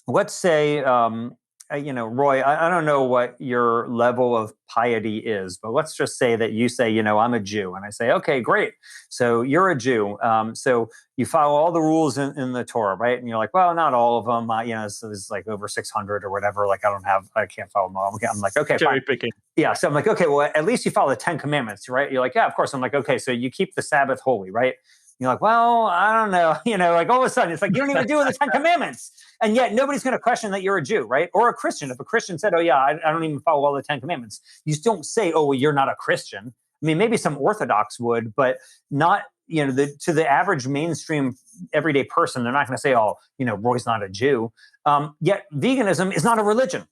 let's say, Roy, I don't know what your level of piety is, but let's just say that you say, I'm a Jew. And I say, okay, great. So you're a Jew. So you follow all the rules in the Torah, right? And you're like, well, not all of them. So there's like over 600 or whatever. Like, I can't follow them all. I'm like, okay, cherry fine. picking. Yeah. So I'm like, okay, well, at least you follow the 10 commandments, right? You're like, yeah, of course. I'm like, okay, so you keep the Sabbath holy, right? You're like, well, I don't know. Like, all of a sudden, it's like, you don't even do the 10 commandments. And yet nobody's going to question that you're a Jew, right? Or a Christian. If a Christian said, oh, yeah, I don't even follow all the 10 commandments, you don't say, oh, well, you're not a Christian. I mean, maybe some Orthodox would, but not, to the average mainstream everyday person, they're not going to say, oh, Roy's not a Jew. Yet veganism is not a religion.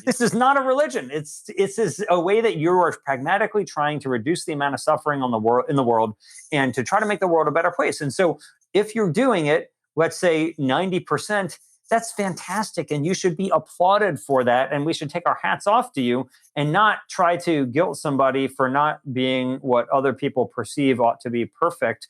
This is not a religion. It's a way that you are pragmatically trying to reduce the amount of suffering in the world, and to try to make the world a better place. And so if you're doing it, let's say 90%, that's fantastic. And you should be applauded for that. And we should take our hats off to you, and not try to guilt somebody for not being what other people perceive ought to be perfect,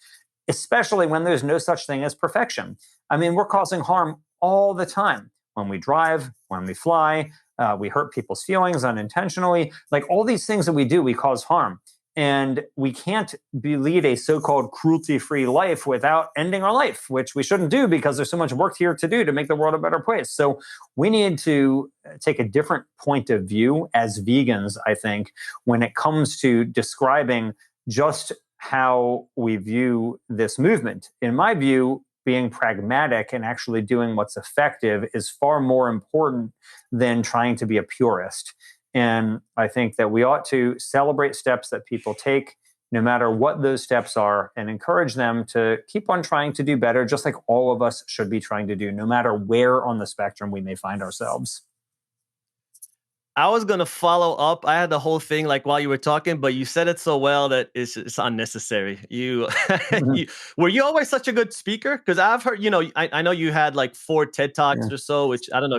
especially when there's no such thing as perfection. I mean, we're causing harm all the time. When we drive, when we fly, we hurt people's feelings unintentionally. Like, all these things that we do, we cause harm. And we can't lead a so-called cruelty-free life without ending our life, which we shouldn't do, because there's so much work here to do to make the world a better place. So we need to take a different point of view as vegans, I think, when it comes to describing just how we view this movement. In my view, being pragmatic and actually doing what's effective is far more important than trying to be a purist. And I think that we ought to celebrate steps that people take, no matter what those steps are, and encourage them to keep on trying to do better, just like all of us should be trying to do, no matter where on the spectrum we may find ourselves. I was going to follow up. I had the whole thing like while you were talking, but you said it so well that it's unnecessary. Were you always such a good speaker? Because I've heard, I know you had like 4 TED Talks or so, which I don't know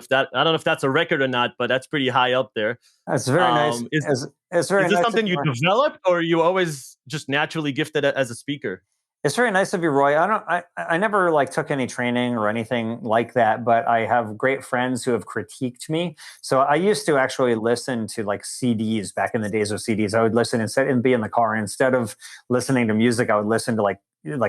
if that's a record or not, but that's pretty high up there. That's very nice. Is this something you developed, or you always just naturally gifted as a speaker? It's very nice of you, Roy. I never like took any training or anything like that, but I have great friends who have critiqued me. So I used to actually listen to like CDs back in the days of CDs. I would listen instead and be in the car. Instead of listening to music, I would listen to like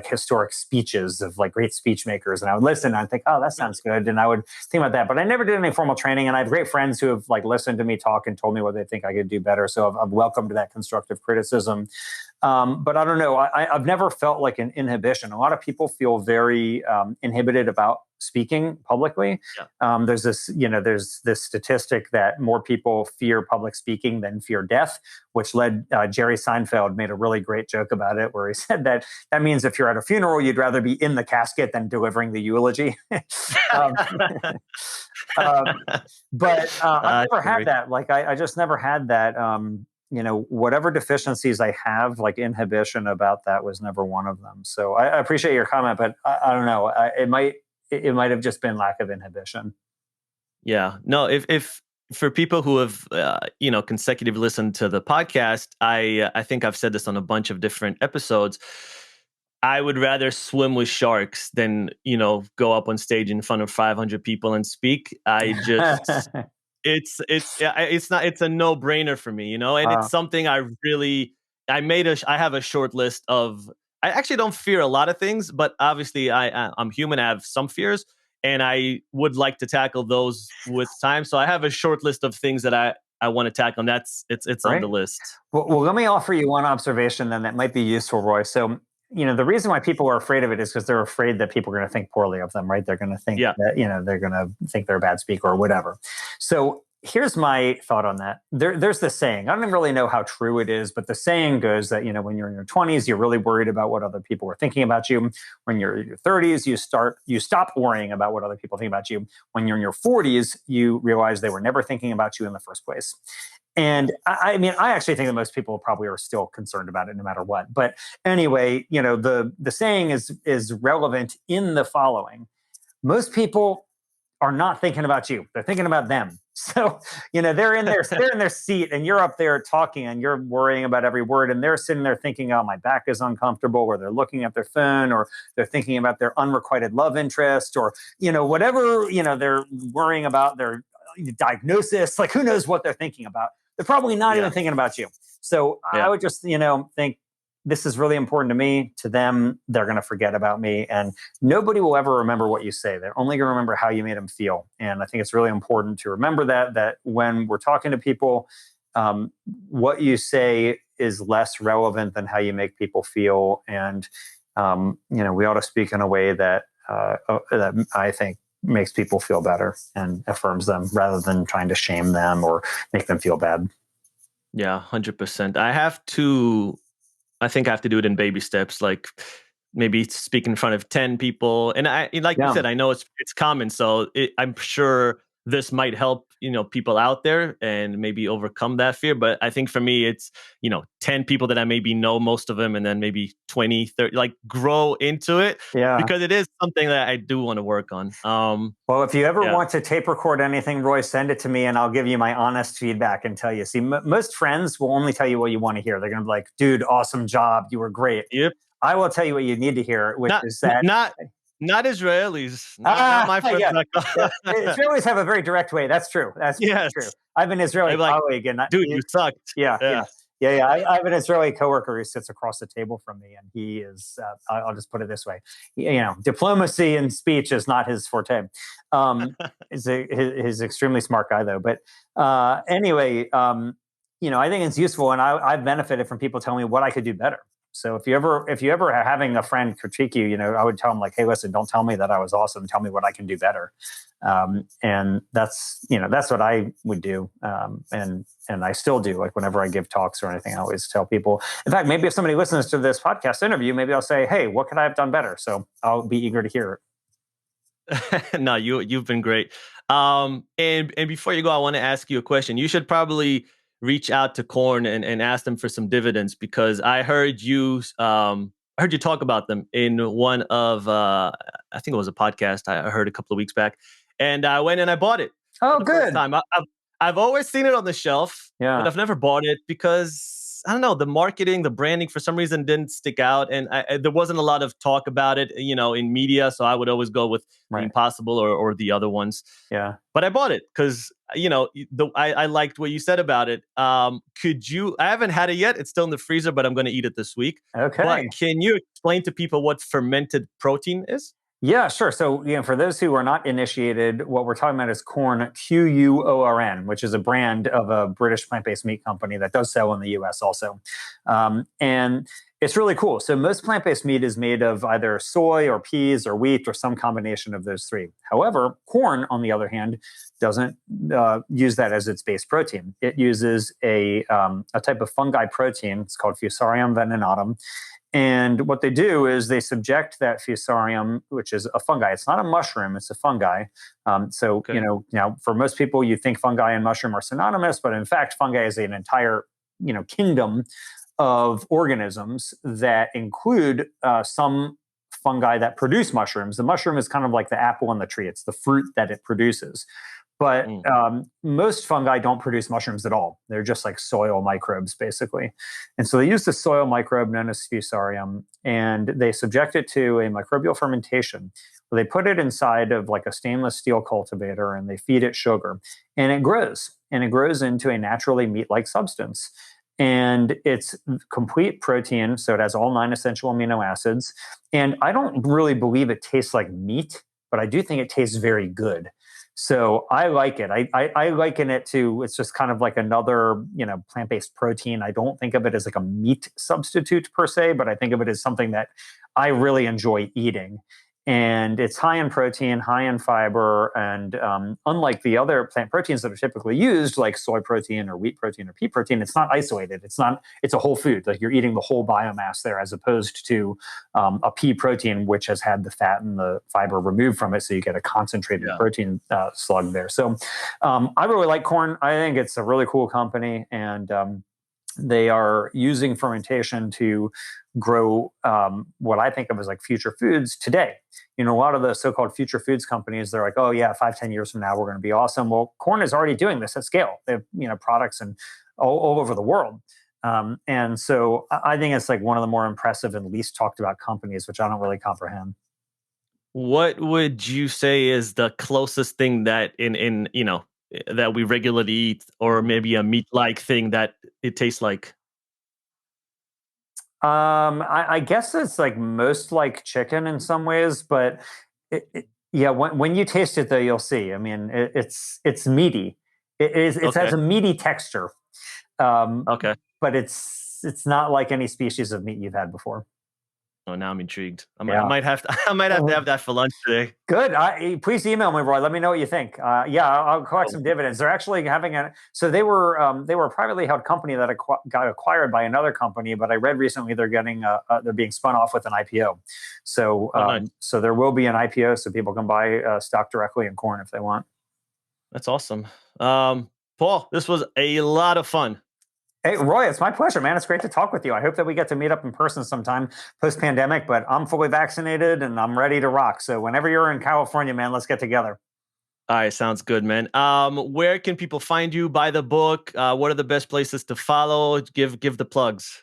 historic speeches of like great speech makers, and I would listen and I'd think, oh, that sounds good, and I would think about that. But I never did any formal training, and I have great friends who have like listened to me talk and told me what they think I could do better. So I've welcomed that constructive criticism. But I don't know. I've never felt like an inhibition. A lot of people feel very inhibited about speaking publicly. Yeah. There's this statistic that more people fear public speaking than fear death, which led Jerry Seinfeld made a really great joke about it, where he said that means if you're at a funeral, you'd rather be in the casket than delivering the eulogy. um, but I've never had that. Like I just never had that. Whatever deficiencies I have, like inhibition about that was never one of them. So I appreciate your comment, but I don't know. It might have just been lack of inhibition. Yeah. No, if for people who have consecutively listened to the podcast, I think I've said this on a bunch of different episodes. I would rather swim with sharks than, go up on stage in front of 500 people and speak. It's a no-brainer for me, and it's something I have a short list of. I actually don't fear a lot of things, but obviously I'm human. I have some fears, and I would like to tackle those with time. So I have a short list of things that I want to tackle, and it's on the list. Well, let me offer you one observation then that might be useful, Roy. So, the reason why people are afraid of it is because they're afraid that people are going to think poorly of them, right? They're going to think that, they're going to think they're a bad speaker or whatever. So here's my thought on that. There's this saying, I don't even really know how true it is, but the saying goes that, when you're in your 20s, you're really worried about what other people are thinking about you. When you're in your 30s, you stop worrying about what other people think about you. When you're in your 40s, you realize they were never thinking about you in the first place. And I mean, I actually think that most people probably are still concerned about it no matter what. But anyway, the saying is relevant in the following. Most people are not thinking about you. They're thinking about them. So, they're in their seat and you're up there talking and you're worrying about every word, and they're sitting there thinking, oh, my back is uncomfortable, or they're looking at their phone, or they're thinking about their unrequited love interest, or, whatever, they're worrying about their diagnosis. Like, who knows what they're thinking about? They're probably not even thinking about you. So I would just, think this is really important to me. To them, they're going to forget about me. And nobody will ever remember what you say. They're only going to remember how you made them feel. And I think it's really important to remember that when we're talking to people, what you say is less relevant than how you make people feel. And, we ought to speak in a way that I think makes people feel better and affirms them rather than trying to shame them or make them feel bad. Yeah, 100%. I think I have to do it in baby steps, like maybe speak in front of 10 people. And you said, I know it's common. So I'm sure this might help, people out there and maybe overcome that fear. But I think for me, it's, 10 people that I maybe know most of them, and then maybe 20, 30, like grow into it. Yeah. Because it is something that I do want to work on. Well, if you ever want to tape record anything, Roy, send it to me and I'll give you my honest feedback and tell you. See, most friends will only tell you what you want to hear. They're going to be like, dude, awesome job. You were great. Yep. I will tell you what you need to hear, which is that... Not Israelis. Not my friends. Yeah. Israelis have a very direct way. That's true. That's true. I have an Israeli colleague. And dude, you sucked. Yeah. I have an Israeli coworker who sits across the table from me, and he is, I'll just put it this way, diplomacy and speech is not his forte. He's an extremely smart guy, though. But anyway, I think it's useful, and I've benefited from people telling me what I could do better. So if you ever are having a friend critique you, I would tell them like, hey, listen, don't tell me that I was awesome. Tell me what I can do better. And that's what I would do. And I still do. Like whenever I give talks or anything, I always tell people. In fact, maybe if somebody listens to this podcast interview, maybe I'll say, hey, what could I have done better? So I'll be eager to hear it. No, you've been great. And before you go, I want to ask you a question. You should probably reach out to Korn and ask them for some dividends, because I heard you talk about them in one of I think it was a podcast I heard a couple of weeks back, and I went and I bought it. Oh, good. I've always seen it on the shelf, but I've never bought it because I don't know, the marketing, the branding for some reason didn't stick out, and there wasn't a lot of talk about it, in media. So I would always go with the Right. Impossible or the other ones. Yeah. But I bought it because I liked what you said about it. Could you? I haven't had it yet. It's still in the freezer, but I'm going to eat it this week. But Okay. can you explain to people what fermented protein is? Yeah, sure. So, for those who are not initiated, what we're talking about is Quorn, Quorn, which is a brand of a British plant-based meat company that does sell in the US also. And it's really cool. So most plant-based meat is made of either soy or peas or wheat or some combination of those three. However, corn, on the other hand, doesn't use that as its base protein. It uses a type of fungi protein. It's called Fusarium venenatum. And what they do is they subject that fusarium, which is a fungi. It's not a mushroom; it's a fungi. Okay. Now for most people, you think fungi and mushroom are synonymous, but in fact, fungi is an entire, kingdom of organisms that include some fungi that produce mushrooms. The mushroom is kind of like the apple on the tree; it's the fruit that it produces. But Mm. most fungi don't produce mushrooms at all. They're just like soil microbes, basically. And so they use the soil microbe known as Fusarium, and they subject it to a microbial fermentation. Where they put it inside of like a stainless steel cultivator and they feed it sugar. And it grows. And it grows into a naturally meat-like substance. And it's complete protein, so it has all 9 essential amino acids. And I don't really believe it tastes like meat, but I do think it tastes very good. So I like it. I liken it to, it's just kind of like another, plant-based protein. I don't think of it as like a meat substitute per se, but I think of it as something that I really enjoy eating. And it's high in protein, high in fiber, and unlike the other plant proteins that are typically used, like soy protein or wheat protein or pea protein, it's not isolated. It's a whole food. Like you're eating the whole biomass there, as opposed to a pea protein, which has had the fat and the fiber removed from it, so you get a concentrated Yeah. protein slug there. So I really like corn. I think it's a really cool company, and they are using fermentation to grow what I think of as like future foods today. A lot of the so-called future foods companies, they're like, oh yeah, 5, 10 years from now, we're going to be awesome. Well, corn is already doing this at scale. They have, products and all over the world. And so I think it's like one of the more impressive and least talked about companies, which I don't really comprehend. What would you say is the closest thing that that we regularly eat, or maybe a meat-like thing that it tastes like? I guess it's like most like chicken in some ways, but yeah, when you taste it though, you'll see. I mean, it's meaty. It has Okay. a meaty texture, um, Okay. but it's not like any species of meat you've had before. Oh, now I'm intrigued. I Yeah. might have to. I might have to have that for lunch today. Good. Please email me, Roy. Let me know what you think. Yeah, I'll collect some dividends. They're actually having So they were a privately held company that got acquired by another company. But I read recently they're being spun off with an IPO. So Oh, nice. so there will be an IPO, so people can buy stock directly in corn if they want. That's awesome. Paul, this was a lot of fun. Hey, Roy, it's my pleasure, man. It's great to talk with you. I hope that we get to meet up in person sometime post-pandemic. But I'm fully vaccinated and I'm ready to rock. So whenever you're in California, man, let's get together. All right, sounds good, man. Where can people find you? Buy the book. What are the best places to follow? Give the plugs.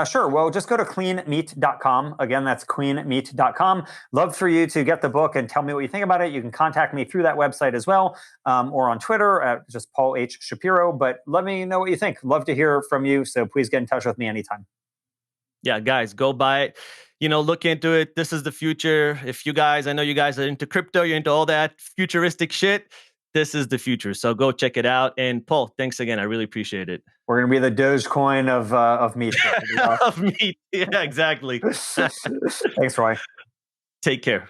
Sure. Well, just go to cleanmeat.com. Again, that's cleanmeat.com. Love for you to get the book and tell me what you think about it. You can contact me through that website as well, or on Twitter at just Paul H. Shapiro. But let me know what you think. Love to hear from you. So please get in touch with me anytime. Yeah, guys, go buy it. Look into it. This is the future. I know you guys are into crypto, you're into all that futuristic shit. This is the future. So go check it out. And Paul, thanks again. I really appreciate it. We're going to be the Dogecoin of meat. Of me. Yeah, exactly. Thanks, Roy. Take care.